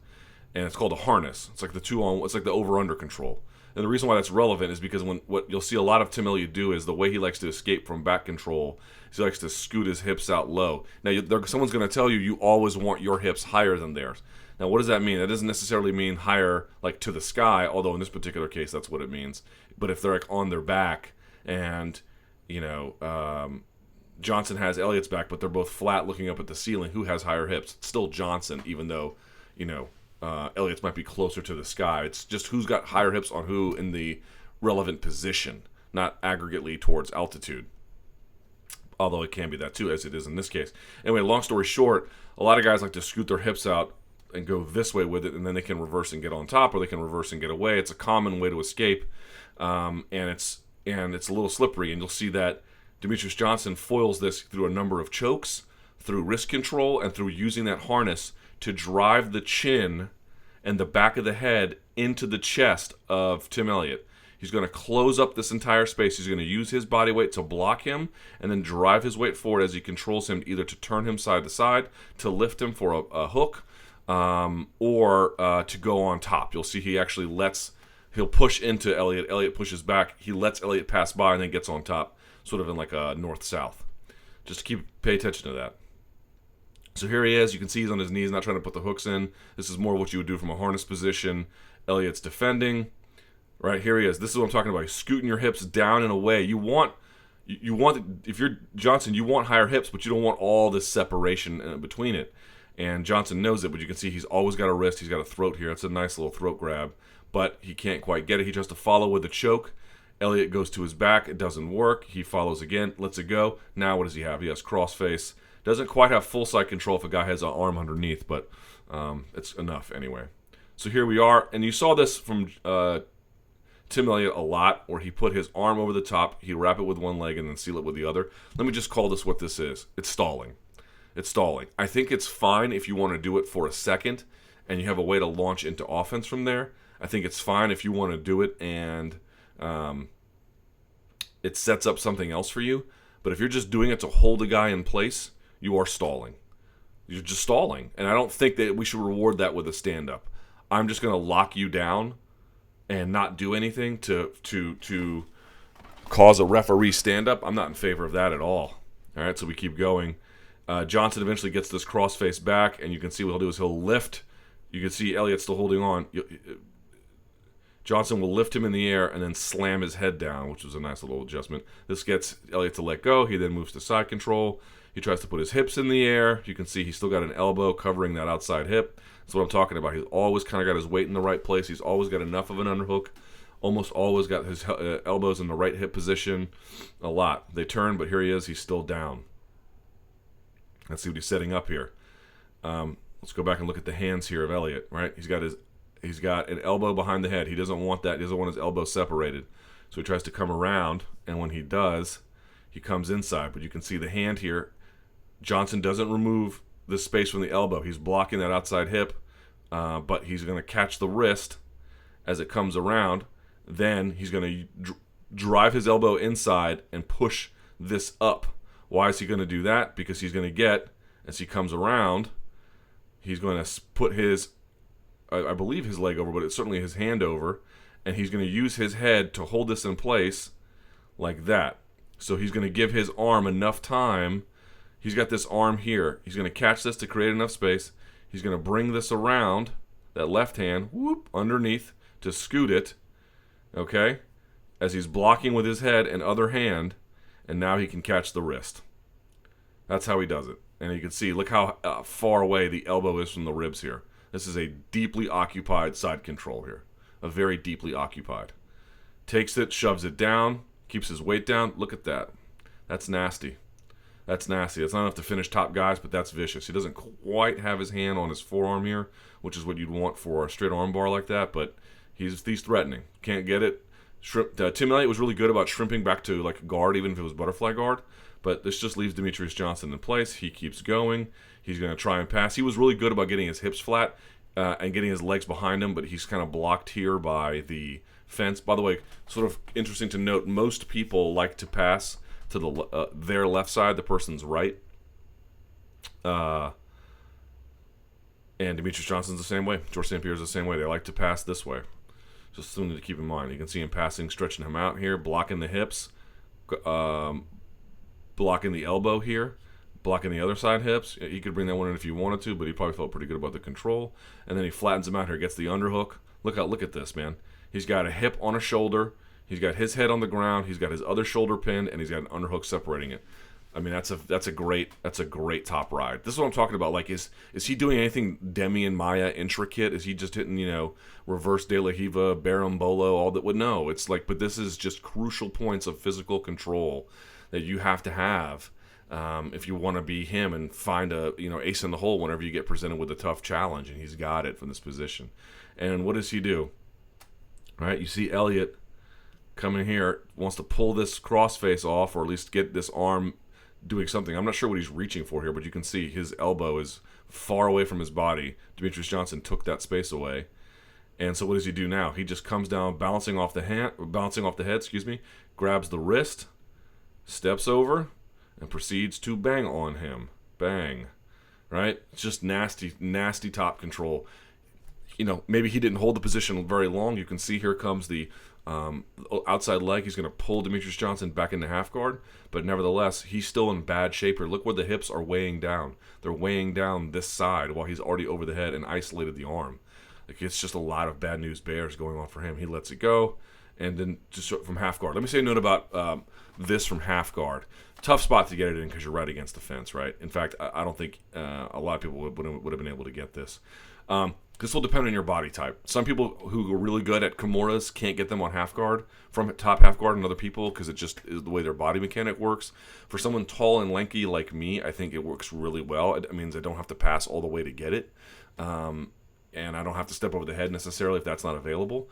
And it's called a harness. It's like it's like the over-under control. And the reason why that's relevant is because what you'll see a lot of Tim Elliott do is the way he likes to escape from back control is he likes to scoot his hips out low. Now, someone's going to tell you always want your hips higher than theirs. Now, what does that mean? That doesn't necessarily mean higher, like to the sky, although in this particular case, that's what it means. But if they're like on their back and, Johnson has Elliott's back, but they're both flat looking up at the ceiling, who has higher hips? It's still Johnson, even though, Elliott's might be closer to the sky. It's just who's got higher hips on who in the relevant position, not aggregately towards altitude. Although it can be that too, as it is in this case. Anyway, long story short, a lot of guys like to scoot their hips out and go this way with it, and then they can reverse and get on top, or they can reverse and get away. It's a common way to escape, and it's a little slippery. And you'll see that Demetrious Johnson foils this through a number of chokes, through wrist control, and through using that harness to drive the chin and the back of the head into the chest of Tim Elliott. He's going to close up this entire space. He's going to use his body weight to block him and then drive his weight forward as he controls him, either to turn him side to side, to lift him for a hook, or to go on top. You'll see he'll push into Elliott. Elliott pushes back. He lets Elliott pass by and then gets on top, sort of in like a north-south. Just pay attention to that. So here he is. You can see he's on his knees, not trying to put the hooks in. This is more what you would do from a harness position. Elliott's defending. Right, here he is. This is what I'm talking about. He's scooting your hips down and away. You want, if you're Johnson, you want higher hips, but you don't want all this separation between it. And Johnson knows it, but you can see he's always got a wrist. He's got a throat here. It's a nice little throat grab, but he can't quite get it. He tries to follow with a choke. Elliott goes to his back. It doesn't work. He follows again, lets it go. Now what does he have? He has crossface. Doesn't quite have full side control if a guy has an arm underneath, but it's enough anyway. So here we are, and you saw this from Tim Elliott a lot, where he put his arm over the top, he'd wrap it with one leg and then seal it with the other. Let me just call this what this is. It's stalling. It's stalling. I think it's fine if you want to do it for a second and you have a way to launch into offense from there. I think it's fine if you want to do it and it sets up something else for you. But if you're just doing it to hold a guy in place, you are stalling. You're just stalling. And I don't think that we should reward that with a stand-up. I'm just going to lock you down and not do anything to cause a referee stand-up. I'm not in favor of that at all. All right, so we keep going. Johnson eventually gets this crossface back, and you can see what he'll do is he'll lift. You can see Elliott still holding on. Johnson will lift him in the air and then slam his head down, which was a nice little adjustment. This gets Elliott to let go. He then moves to side control. He tries to put his hips in the air. You can see he's still got an elbow covering that outside hip. That's what I'm talking about. He's always kind of got his weight in the right place. He's always got enough of an underhook. Almost always got his elbows in the right hip position. A lot. They turn, but here he is. He's still down. Let's see what he's setting up here. Let's go back and look at the hands here of Elliott. Right? He's got an elbow behind the head. He doesn't want that. He doesn't want his elbow separated. So he tries to come around, and when he does, he comes inside. But you can see the hand here. Johnson doesn't remove the space from the elbow. He's blocking that outside hip, but he's going to catch the wrist as it comes around. Then he's going to drive his elbow inside and push this up. Why is he going to do that? Because he's going to get, as he comes around, he's going to put his, I believe his leg over, but it's certainly his hand over, and he's going to use his head to hold this in place like that. So he's going to give his arm enough time. He's got this arm here. He's going to catch this to create enough space. He's going to bring this around, that left hand, whoop, underneath to scoot it, okay, as he's blocking with his head and other hand, and now he can catch the wrist. That's how he does it. And you can see, look how far away the elbow is from the ribs here. This is a deeply occupied side control here. A very deeply occupied. Takes it, shoves it down, keeps his weight down. Look at that. That's nasty. That's nasty. That's not enough to finish top guys, but that's vicious. He doesn't quite have his hand on his forearm here, which is what you'd want for a straight arm bar like that, but he's threatening. Can't get it. Tim Elliott was really good about shrimping back to like a guard, even if it was butterfly guard, but this just leaves Demetrious Johnson in place. He keeps going. He's going to try and pass. He was really good about getting his hips flat and getting his legs behind him, but he's kind of blocked here by the fence. By the way, sort of interesting to note, most people like to pass to their left side, the person's right. And Demetrious Johnson's the same way. George St. Pierre's the same way. They like to pass this way. Just something to keep in mind. You can see him passing, stretching him out here, blocking the hips, blocking the elbow here, blocking the other side hips. He could bring that one in if he wanted to, but he probably felt pretty good about the control. And then he flattens him out here, gets the underhook. Look at this, man. He's got a hip on a shoulder. He's got his head on the ground. He's got his other shoulder pinned, and he's got an underhook separating it. I mean, that's a great top ride. This is what I'm talking about. Like, is he doing anything Demi and Maya intricate? Is he just hitting, reverse De La Hiva, Berimbolo, all that? Would no. It's like, but this is just crucial points of physical control that you have to have if you want to be him and find a ace in the hole whenever you get presented with a tough challenge, and he's got it from this position. And what does he do? All right, you see Elliott coming here, wants to pull this crossface off, or at least get this arm doing something. I'm not sure what he's reaching for here, but you can see his elbow is far away from his body. Demetrious Johnson took that space away. And so what does he do now? He just comes down, bouncing off the head, grabs the wrist, steps over, and proceeds to bang on him. Bang. Right? It's just nasty, nasty top control. Maybe he didn't hold the position very long. You can see here comes the outside leg. He's going to pull Demetrious Johnson back into half guard, but nevertheless, he's still in bad shape here. Look where the hips are weighing down. They're weighing down this side while he's already over the head and isolated the arm. Like, it's just a lot of bad news bears going on for him. He lets it go, and then just from half guard. Let me say a note about this from half guard. Tough spot to get it in because you're right against the fence, right? In fact, I don't think a lot of people would have been able to get this. This will depend on your body type. Some people who are really good at Kimuras can't get them on half guard from top half guard, and other people, because it just is the way their body mechanic works. For someone tall and lanky like me, I think it works really well. It means I don't have to pass all the way to get it, and I don't have to step over the head necessarily if that's not available.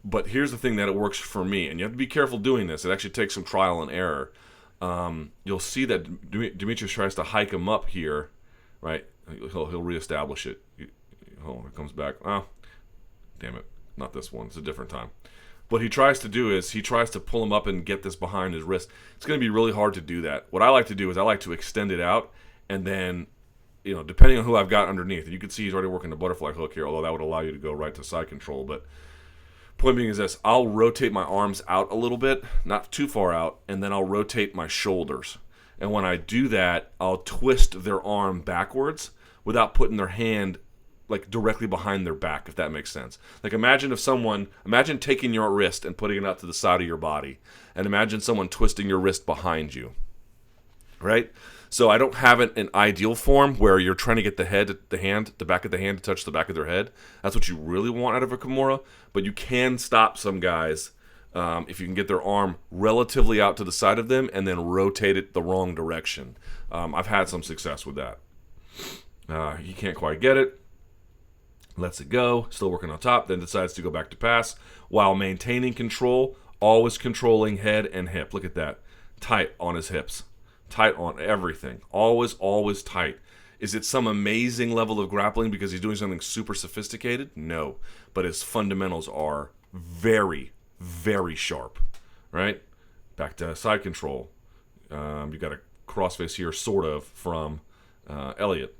But here's the thing that it works for me, and you have to be careful doing this. It actually takes some trial and error. You'll see that Demetrius tries to hike him up here, right? He'll reestablish it. Oh, it comes back. Oh, damn it. Not this one. It's a different time. What he tries to do is he tries to pull him up and get this behind his wrist. It's going to be really hard to do that. What I like to do is I like to extend it out, and then, depending on who I've got underneath. You can see he's already working the butterfly hook here, although that would allow you to go right to side control. But point being is this. I'll rotate my arms out a little bit, not too far out, and then I'll rotate my shoulders. And when I do that, I'll twist their arm backwards without putting their hand like directly behind their back, if that makes sense. Like, imagine taking your wrist and putting it out to the side of your body, and imagine someone twisting your wrist behind you, right? So I don't have an ideal form where you're trying to get the back of the hand to touch the back of their head. That's what you really want out of a Kimura, but you can stop some guys if you can get their arm relatively out to the side of them and then rotate it the wrong direction. I've had some success with that. He can't quite get it. Lets it go, still working on top, then decides to go back to pass while maintaining control, always controlling head and hip. Look at that. Tight on his hips. Tight on everything. Always, always tight. Is it some amazing level of grappling because he's doing something super sophisticated? No. But his fundamentals are very, very sharp. Right? Back to side control. You got a crossface here, sort of, from Elliott.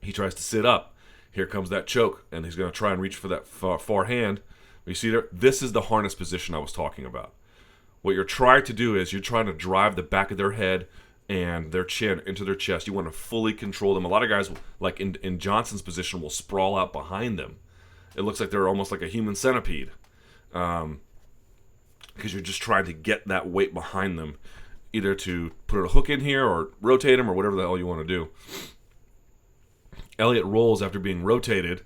He tries to sit up. Here comes that choke, and he's going to try and reach for that far hand. You see there? This is the harness position I was talking about. What you're trying to do is you're trying to drive the back of their head and their chin into their chest. You want to fully control them. A lot of guys, like in Johnson's position, will sprawl out behind them. It looks like they're almost like a human centipede because you're just trying to get that weight behind them, either to put a hook in here or rotate him or whatever the hell you want to do. Elliott rolls after being rotated,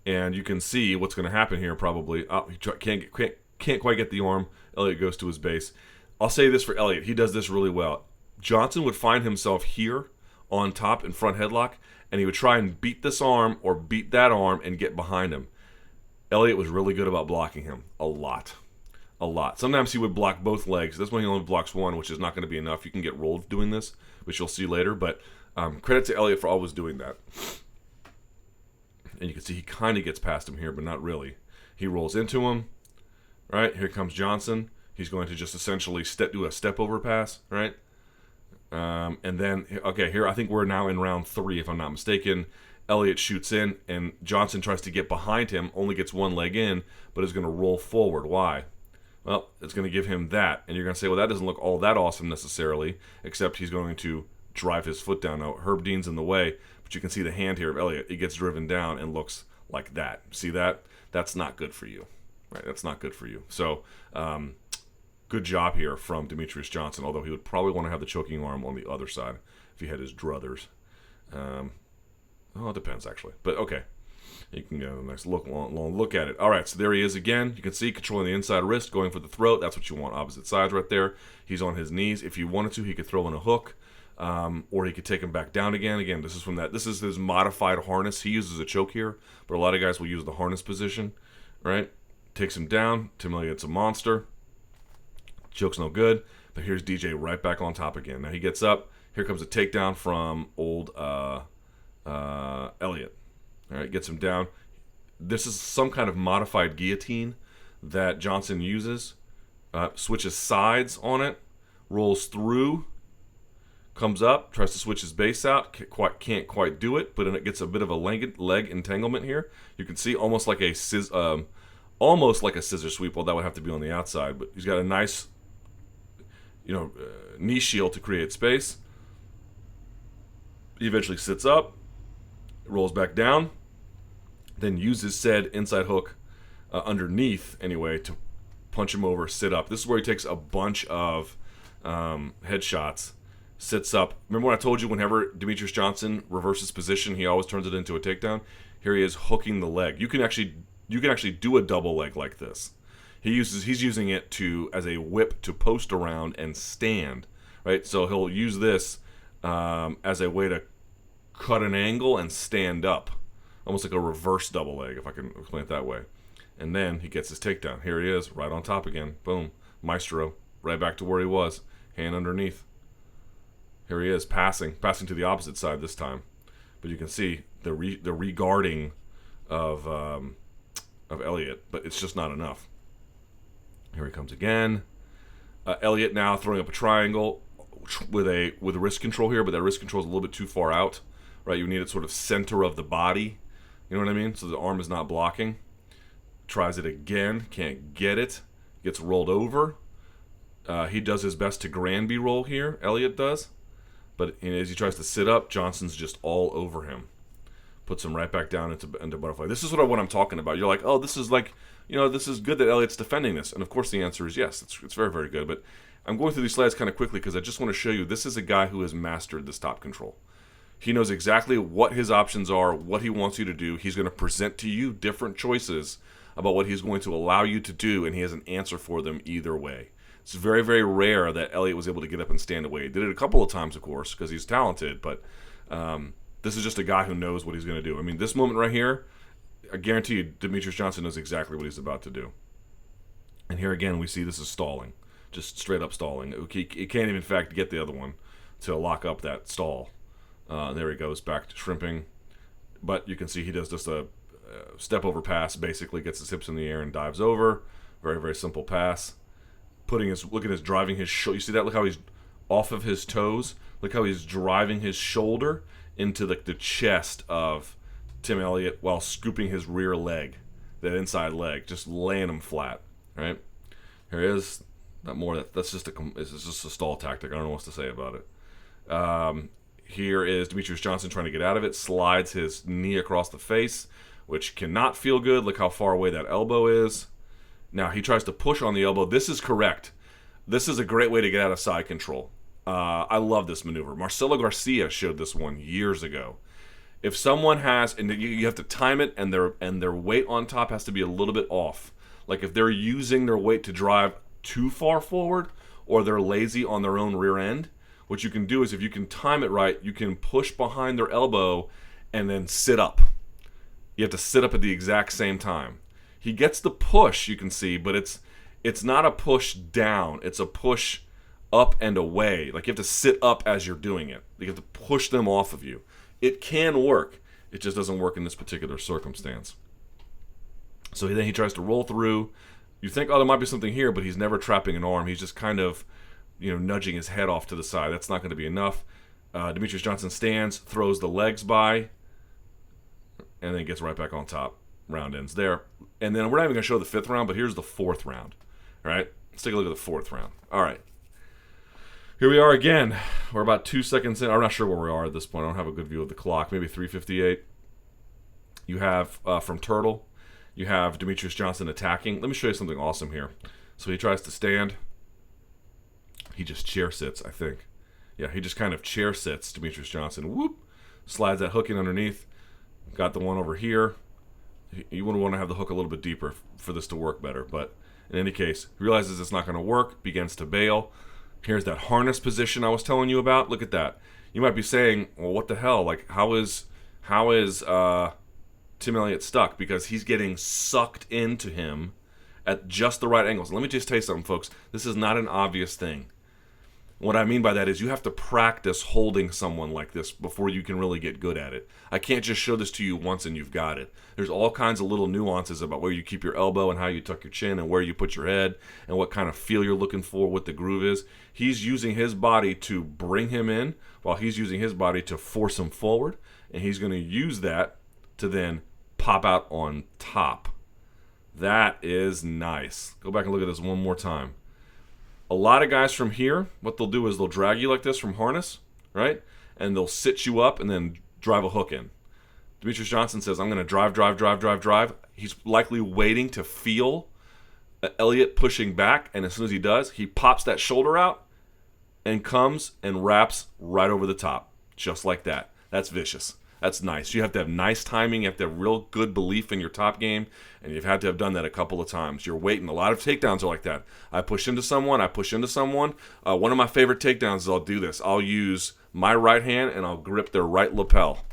and you can see what's going to happen here probably. Oh, he can't quite get the arm. Elliott goes to his base. I'll say this for Elliott. He does this really well. Johnson would find himself here on top in front headlock, and he would try and beat this arm or beat that arm and get behind him. Elliott was really good about blocking him. A lot. Sometimes he would block both legs. This one he only blocks one, which is not going to be enough. You can get rolled doing this, which you'll see later. But credit to Elliott for always doing that. And you can see he kind of gets past him here, but not really. He rolls into him. Right, here comes Johnson. He's going to just essentially do a step over pass, right? And then, okay, here I think we're now in round 3, if I'm not mistaken. Elliott shoots in, and Johnson tries to get behind him, only gets one leg in, but is going to roll forward. Why? Well, it's going to give him that, and you're going to say, well, that doesn't look all that awesome necessarily, except he's going to drive his foot down. Now, Herb Dean's in the way, but you can see the hand here of Elliott. It gets driven down and looks like that. See that? That's not good for you. Right, that's not good for you. So, good job here from Demetrious Johnson, although he would probably want to have the choking arm on the other side if he had his druthers. It depends, actually. But, okay. You can get a nice long look at it. All right, so there he is again. You can see controlling the inside wrist, going for the throat. That's what you want, opposite sides right there. He's on his knees. If you wanted to, he could throw in a hook, or he could take him back down again. Again, this is from that. This is his modified harness. He uses a choke here, but a lot of guys will use the harness position, right? Takes him down. Tim Elliott's a monster. Choke's no good. But here's DJ right back on top again. Now he gets up. Here comes a takedown from old Elliott. All right, gets him down. This is some kind of modified guillotine that Johnson uses. Switches sides on it. Rolls through. Comes up. Tries to switch his base out. Can't quite do it. But then it gets a bit of a leg entanglement here. You can see almost like a scissor sweep. Well, that would have to be on the outside. But he's got a nice, knee shield to create space. He eventually sits up. Rolls back down. Then uses said inside hook underneath, anyway, to punch him over, sit up. This is where he takes a bunch of headshots. Sits up. Remember when I told you whenever Demetrious Johnson reverses position, he always turns it into a takedown? Here he is hooking the leg. You can actually do a double leg like this. He's using it as a whip to post around and stand, right? So he'll use this as a way to cut an angle and stand up, almost like a reverse double leg, if I can explain it that way. And then he gets his takedown. Here he is, right on top again. Boom, maestro, right back to where he was, hand underneath. Here he is, passing to the opposite side this time. But you can see the regarding of Elliott, but it's just not enough. Here he comes again. Elliott now throwing up a triangle with a wrist control here, but that wrist control is a little bit too far out, right? You need it sort of center of the body. You know what I mean? So the arm is not blocking. Tries it again, can't get it. Gets rolled over. He does his best to Granby roll here. Elliott does, but as he tries to sit up, Johnson's just all over him. Puts him right back down into butterfly. This is what I'm talking about. You're like, oh, this is like, this is good that Elliott's defending this. And of course the answer is yes. It's very, very good. But I'm going through these slides kind of quickly because I just want to show you this is a guy who has mastered this top control. He knows exactly what his options are, what he wants you to do. He's going to present to you different choices about what he's going to allow you to do, and he has an answer for them either way. It's very, very rare that Elliott was able to get up and stand away. He did it a couple of times, of course, because he's talented, but this is just a guy who knows what he's going to do. I mean, this moment right here, I guarantee you Demetrious Johnson knows exactly what he's about to do. And here again, we see this is stalling. Just straight up stalling. He can't even, in fact, get the other one to lock up that stall. There he goes, back to shrimping. But you can see he does just a step over pass, basically gets his hips in the air and dives over. Very, very simple pass. Look at his driving his shoulder. You see that? Look how he's off of his toes. Look how he's driving his shoulder into the chest of Tim Elliott while scooping his rear leg, that inside leg, just laying him flat. Right? Here he is. Not more. That's just a stall tactic. I don't know what to say about it. Here is Demetrious Johnson trying to get out of it. Slides his knee across the face, which cannot feel good. Look how far away that elbow is. Now he tries to push on the elbow. This is correct. This is a great way to get out of side control. I love this maneuver. Marcelo Garcia showed this one years ago. If someone has, and you have to time it, and their weight on top has to be a little bit off. Like if they're using their weight to drive too far forward, or they're lazy on their own rear end, what you can do is if you can time it right, you can push behind their elbow and then sit up. You have to sit up at the exact same time. He gets the push, you can see, but it's not a push down. It's a push up and away. Like you have to sit up as you're doing it. You have to push them off of you. It can work. It just doesn't work in this particular circumstance. So then he tries to roll through. You think, oh, there might be something here, but he's never trapping an arm. He's just kind of, nudging his head off to the side. That's not going to be enough. Demetrious Johnson stands, throws the legs by, and then gets right back on top. Round ends there. And then we're not even going to show the 5th round, but here's the 4th round. All right? Let's take a look at the 4th round. All right. Here we are again. We're about 2 seconds in. I'm not sure where we are at this point. I don't have a good view of the clock. Maybe 3:58. You have, from Turtle, you have Demetrious Johnson attacking. Let me show you something awesome here. So he tries to stand. He just chair sits, I think. Yeah, he just kind of chair sits, Demetrious Johnson. Whoop. Slides that hook in underneath. Got the one over here. You would want to have the hook a little bit deeper for this to work better. But in any case, realizes it's not going to work. Begins to bail. Here's that harness position I was telling you about. Look at that. You might be saying, well, what the hell? Like, how is Tim Elliott stuck? Because he's getting sucked into him at just the right angles. Let me just tell you something, folks. This is not an obvious thing. What I mean by that is you have to practice holding someone like this before you can really get good at it. I can't just show this to you once and you've got it. There's all kinds of little nuances about where you keep your elbow and how you tuck your chin and where you put your head and what kind of feel you're looking for, what the groove is. He's using his body to bring him in while he's using his body to force him forward, and he's going to use that to then pop out on top. That is nice. Go back and look at this one more time. A lot of guys from here, what they'll do is they'll drag you like this from harness, right? And they'll sit you up and then drive a hook in. Demetrious Johnson says, I'm going to drive. He's likely waiting to feel Elliott pushing back, and as soon as he does, he pops that shoulder out and comes and wraps right over the top, just like that. That's vicious. That's nice. You have to have nice timing. You have to have real good belief in your top game, and you've had to have done that a couple of times. You're waiting. A lot of takedowns are like that. I push into someone. One of my favorite takedowns is I'll do this. I'll use my right hand, and I'll grip their right lapel,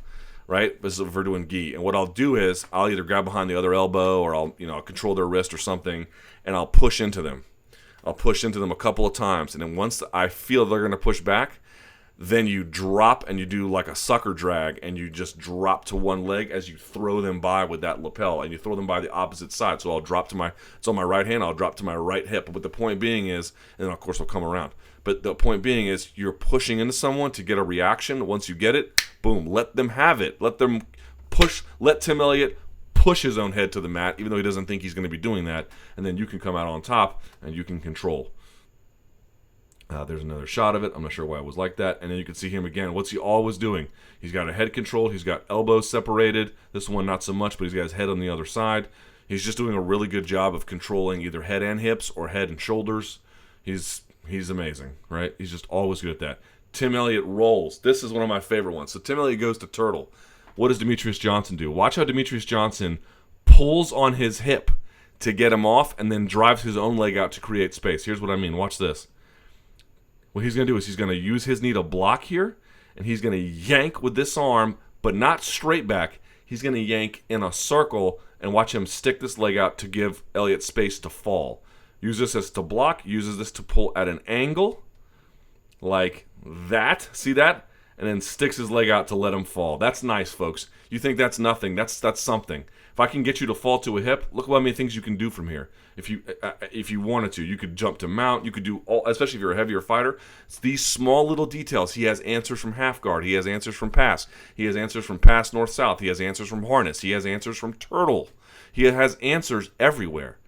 right? This is if we're doing gi. And what I'll do is I'll either grab behind the other elbow or I'll control their wrist or something, and I'll push into them. I'll push into them a couple of times, and then once I feel they're going to push back, then you drop and you do like a sucker drag, and you just drop to one leg as you throw them by with that lapel, and you throw them by the opposite side. So I'll drop to it's on my right hand, I'll drop to my right hip. But the point being is, and then of course I'll come around. But the point being is you're pushing into someone to get a reaction. Once you get it, boom, let them have it. Let them push, let Tim Elliott push his own head to the mat, even though he doesn't think he's going to be doing that. And then you can come out on top and you can control. There's another shot of it. I'm not sure why it was like that. And then you can see him again. What's he always doing? He's got a head control. He's got elbows separated. This one not so much, but he's got his head on the other side. He's just doing a really good job of controlling either head and hips or head and shoulders. He's amazing, right? He's just always good at that. Tim Elliott rolls. This is one of my favorite ones. So Tim Elliott goes to turtle. What does Demetrious Johnson do? Watch how Demetrious Johnson pulls on his hip to get him off and then drives his own leg out to create space. Here's what I mean. Watch this. What he's going to do is he's going to use his knee to block here, and he's going to yank with this arm, but not straight back. He's going to yank in a circle and watch him stick this leg out to give Elliott space to fall. Use this as to block, uses this to pull at an angle, like that. See that? And then sticks his leg out to let him fall. That's nice, folks. You think that's nothing. That's something. If I can get you to fall to a hip, look how many things you can do from here. If you wanted to, you could jump to mount. You could do all, especially if you're a heavier fighter. It's these small little details. He has answers from half guard. He has answers from pass. He has answers from pass north-south. He has answers from harness. He has answers from turtle. He has answers everywhere.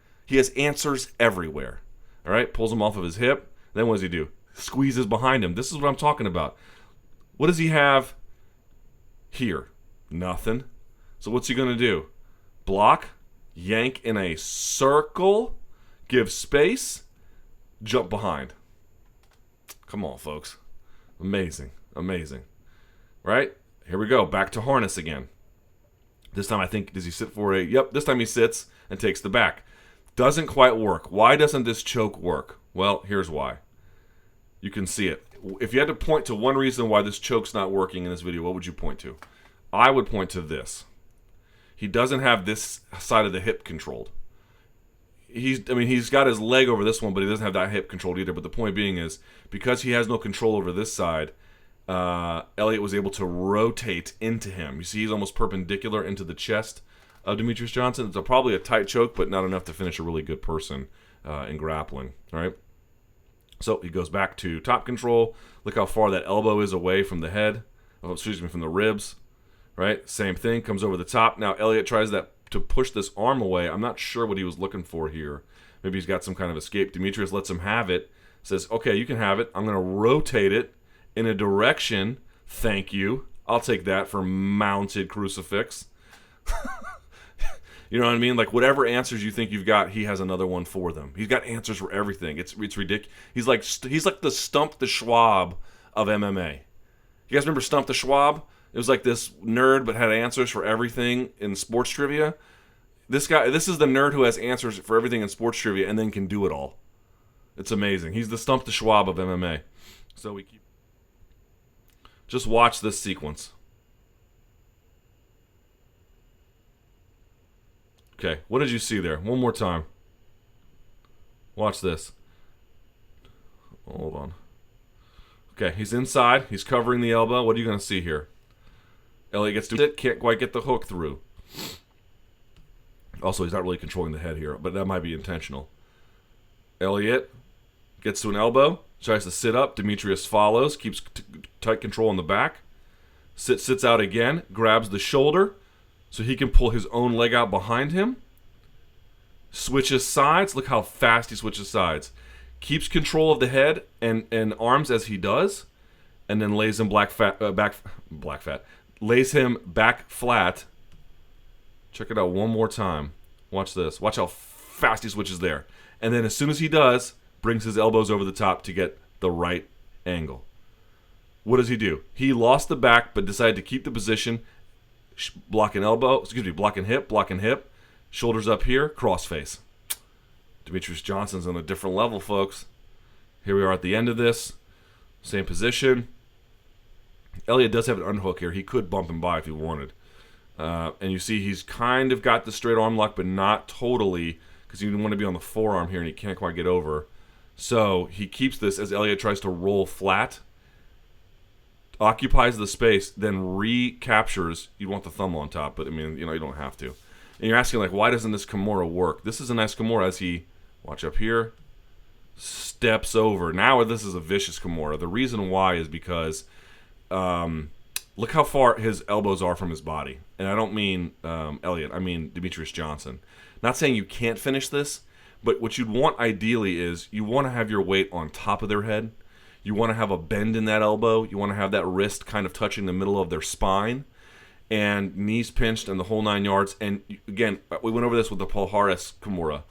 All right, pulls him off of his hip. Then what does he do? Squeezes behind him. This is what I'm talking about. What does he have here? Nothing. So what's he going to do? Block, yank in a circle, give space, jump behind. Come on, folks. Amazing. Amazing. Right? Here we go. Back to harness again. This time I think, does he sit for a... Yep, this time he sits and takes the back. Doesn't quite work. Why doesn't this choke work? Well, here's why. You can see it. If you had to point to one reason why this choke's not working in this video, what would you point to? I would point to this. He doesn't have this side of the hip controlled. He's got his leg over this one, but he doesn't have that hip controlled either. But the point being is, because he has no control over this side, Elliott was able to rotate into him. You see, he's almost perpendicular into the chest of Demetrious Johnson. It's probably a tight choke, but not enough to finish a really good person in grappling. All right. So he goes back to top control. Look how far that elbow is away from the head. Oh, excuse me, from the ribs. Right? Same thing. Comes over the top. Now Elliott tries to push this arm away. I'm not sure what he was looking for here. Maybe he's got some kind of escape. Demetrius lets him have it. Says, okay, you can have it. I'm going to rotate it in a direction. Thank you. I'll take that for mounted crucifix. You know what I mean? Like, whatever answers you think you've got, he has another one for them. He's got answers for everything. It's ridiculous. He's like the Stump the Schwab of MMA. You guys remember Stump the Schwab? It was like this nerd but had answers for everything in sports trivia. This is the nerd who has answers for everything in sports trivia and then can do it all. It's amazing. He's the Stump the Schwab of MMA. So just watch this sequence. Okay, what did you see there? One more time. Watch this. Hold on. Okay, he's inside. He's covering the elbow. What are you going to see here? Elliott gets to it. Can't quite get the hook through. Also, he's not really controlling the head here, but that might be intentional. Elliott gets to an elbow. Tries to sit up. Demetrius follows. Keeps tight control on the back. Sits out again. Grabs the shoulder so he can pull his own leg out behind him. Switches sides. Look how fast he switches sides. Keeps control of the head and arms as he does. And then lays him lays him back flat. Check it out one more time. Watch this. Watch how fast he switches there. And then as soon as he does, brings his elbows over the top to get the right angle. What does he do? He lost the back, but decided to keep the position. Blocking hip. Shoulders up here, crossface. Demetrious Johnson's on a different level, folks. Here we are at the end of this. Same position. Elliott does have an unhook here. He could bump him by if he wanted. And you see he's kind of got the straight arm lock, but not totally, because you want to be on the forearm here and he can't quite get over. So he keeps this as Elliott tries to roll flat, occupies the space, then recaptures. You want the thumb on top, but I mean, you don't have to. And you're asking, like, why doesn't this Kimura work? This is a nice Kimura as he, watch up here, steps over. Now this is a vicious Kimura. The reason why is because look how far his elbows are from his body. And I don't mean Elliott. I mean Demetrious Johnson. Not saying you can't finish this, but what you'd want ideally is you want to have your weight on top of their head. You want to have a bend in that elbow. You want to have that wrist kind of touching the middle of their spine. And knees pinched and the whole 9 yards. And again, we went over this with the Palhares Kimura.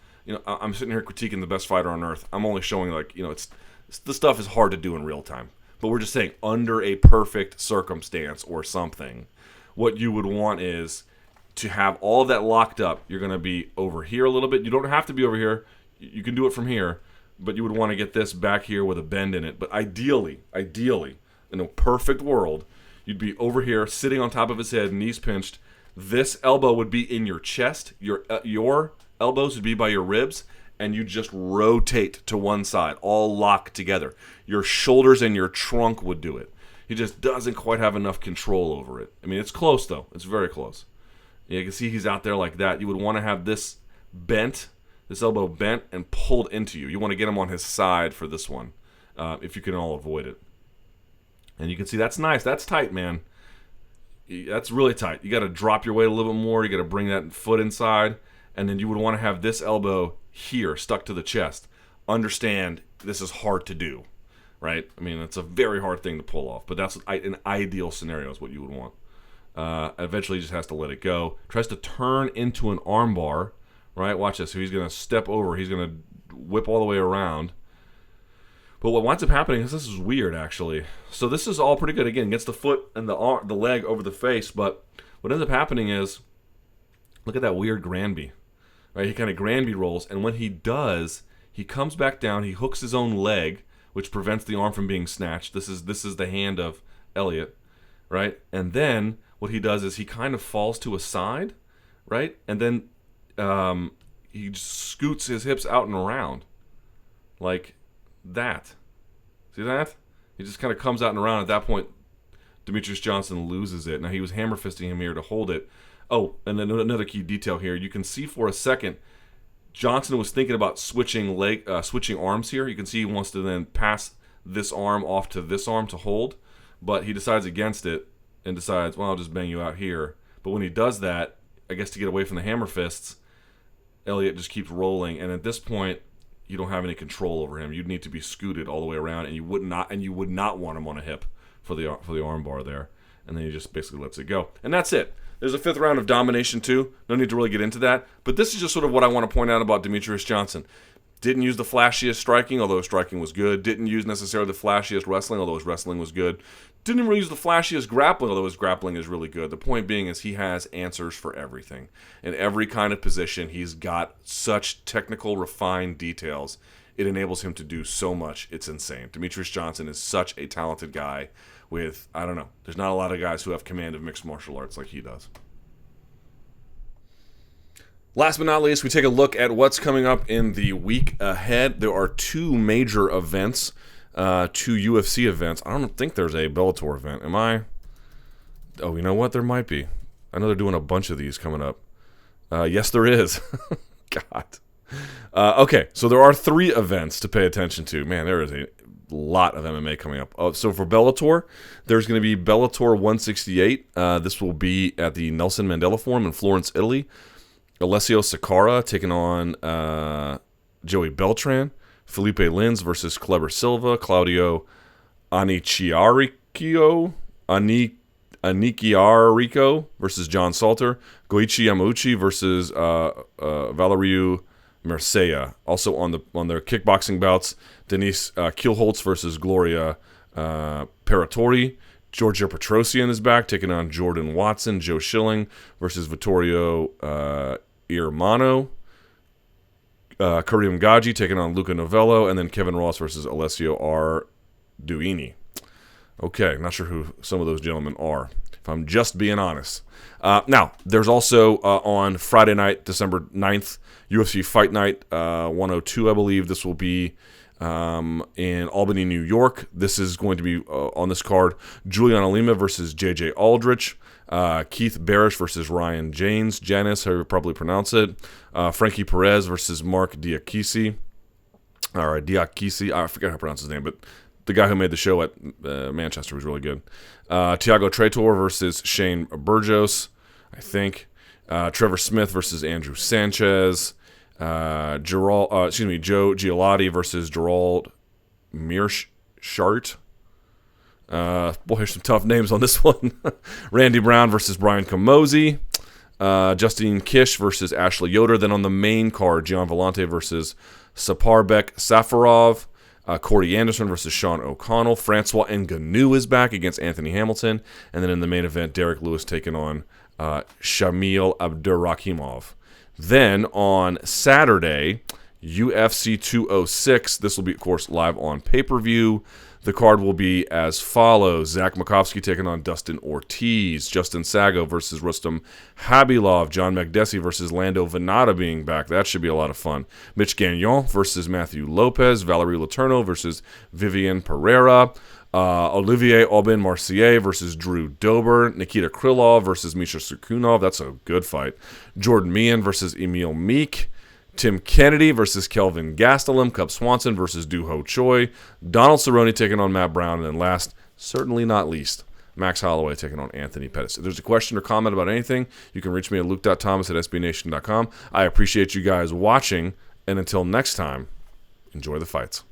I'm sitting here critiquing the best fighter on earth. I'm only showing, like, the stuff is hard to do in real time. But we're just saying, under a perfect circumstance or something, what you would want is to have all of that locked up. You're going to be over here a little bit. You don't have to be over here. You can do it from here. But you would want to get this back here with a bend in it. But ideally, in a perfect world, you'd be over here, sitting on top of his head, knees pinched. This elbow would be in your chest. Your elbows would be by your ribs, and you just rotate to one side, all locked together. Your shoulders and your trunk would do it. He just doesn't quite have enough control over it. I mean, it's close, though. It's very close. You can see he's out there like that. You would want to have this elbow bent and pulled into you. You want to get him on his side for this one, if you can all avoid it. And you can see that's nice. That's tight, man. That's really tight. You got to drop your weight a little bit more. You got to bring that foot inside. And then you would want to have this elbow here, stuck to the chest. Understand, this is hard to do, right? I mean, it's a very hard thing to pull off. But that's an ideal scenario is what you would want. Eventually, he just has to let it go. Tries to turn into an armbar, right? Watch this. So he's going to step over. He's going to whip all the way around. But what winds up happening is this is weird, actually. So this is all pretty good. Again, gets the foot and the leg over the face. But what ends up happening is, look at that weird Granby. Right? He kind of Granby rolls. And when he does, he comes back down. He hooks his own leg, which prevents the arm from being snatched. This is the hand of Elliott. Right? And then what he does is he kind of falls to a side. Right? And then he just scoots his hips out and around. Like that. See that? He just kind of comes out and around. At that point, Demetrious Johnson loses it. Now, he was hammer fisting him here to hold it. Oh, and then another key detail here. You can see for a second, Johnson was thinking about switching arms here. You can see he wants to then pass this arm off to this arm to hold, but he decides against it and decides, well, I'll just bang you out here. But when he does that, I guess to get away from the hammer fists, Elliott just keeps rolling, and at this point, you don't have any control over him. You'd need to be scooted all the way around, and you would not want him on a hip for the arm bar there. And then he just basically lets it go, and that's it. There's a fifth round of domination too. No need to really get into that, but this is just sort of what I want to point out about Demetrious Johnson. Didn't use the flashiest striking, although his striking was good. Didn't use necessarily the flashiest wrestling, although his wrestling was good. Didn't really use the flashiest grappling, although his grappling is really good. The point being is he has answers for everything. In every kind of position, he's got such technical, refined details. It enables him to do so much. It's insane. Demetrious Johnson is such a talented guy with, I don't know, there's not a lot of guys who have command of mixed martial arts like he does. Last but not least, we take a look at what's coming up in the week ahead. There are two major events, two UFC events. I don't think there's a Bellator event. Am I? Oh, you know what? There might be. I know they're doing a bunch of these coming up. Yes, there is. God. Okay, so there are three events to pay attention to. Man, there is a lot of MMA coming up. So for Bellator, there's going to be Bellator 168. This will be at the Nelson Mandela Forum in Florence, Italy. Alessio Sakara taking on Joey Beltran. Felipe Lins versus Kleber Silva. Claudio Anichiarico versus John Salter. Goichi Yamauchi versus Valeriu Merceya. Also on their kickboxing bouts, Denise Kielholtz versus Gloria Paratori. Georgia Petrosian is back, taking on Jordan Watson. Joe Schilling versus Vittorio Irmano. Karim Gaji taking on Luca Novello. And then Kevin Ross versus Alessio Arduini. Okay, not sure who some of those gentlemen are, if I'm just being honest. Now, there's also on Friday night, December 9th, UFC Fight Night 102, I believe. This will be in Albany, New York. This is going to be on this card, Juliana Lima versus J.J. Aldrich. Keith Barish versus Ryan Janes, however you probably pronounce it. Frankie Perez versus Mark Diakisi. I forget how to pronounce his name, but the guy who made the show at Manchester was really good. Tiago Traitor versus Shane Burgos, I think. Trevor Smith versus Andrew Sanchez. Joe Giolotti versus Gerald Mearshart. Boy, there's some tough names on this one. Randy Brown versus Brian Camozzi. Justine Kish versus Ashley Yoder. Then on the main card, Gian Vellante versus Saparbek Safarov. Corey Anderson versus Sean O'Connell. Francois Ngannou is back against Anthony Hamilton. And then in the main event, Derek Lewis taking on Shamil Abdurakhimov. Then on Saturday, UFC 206. This will be, of course, live on pay-per-view. The card will be as follows. Zach Makovsky taking on Dustin Ortiz. Justin Sago versus Rustam Habilov. John Makdessi versus Lando Venata being back. That should be a lot of fun. Mitch Gagnon versus Matthew Lopez. Valerie Letourneau versus Vivian Pereira. Olivier Aubin Marcier versus Drew Dober. Nikita Krylov versus Misha Surkunov. That's a good fight. Jordan Meehan versus Emil Meek. Tim Kennedy versus Kelvin Gastelum. Cub Swanson versus Doo-Ho Choi. Donald Cerrone taking on Matt Brown. And then last, certainly not least, Max Holloway taking on Anthony Pettis. If there's a question or comment about anything, you can reach me at luke.thomas@sbnation.com. I appreciate you guys watching. And until next time, enjoy the fights.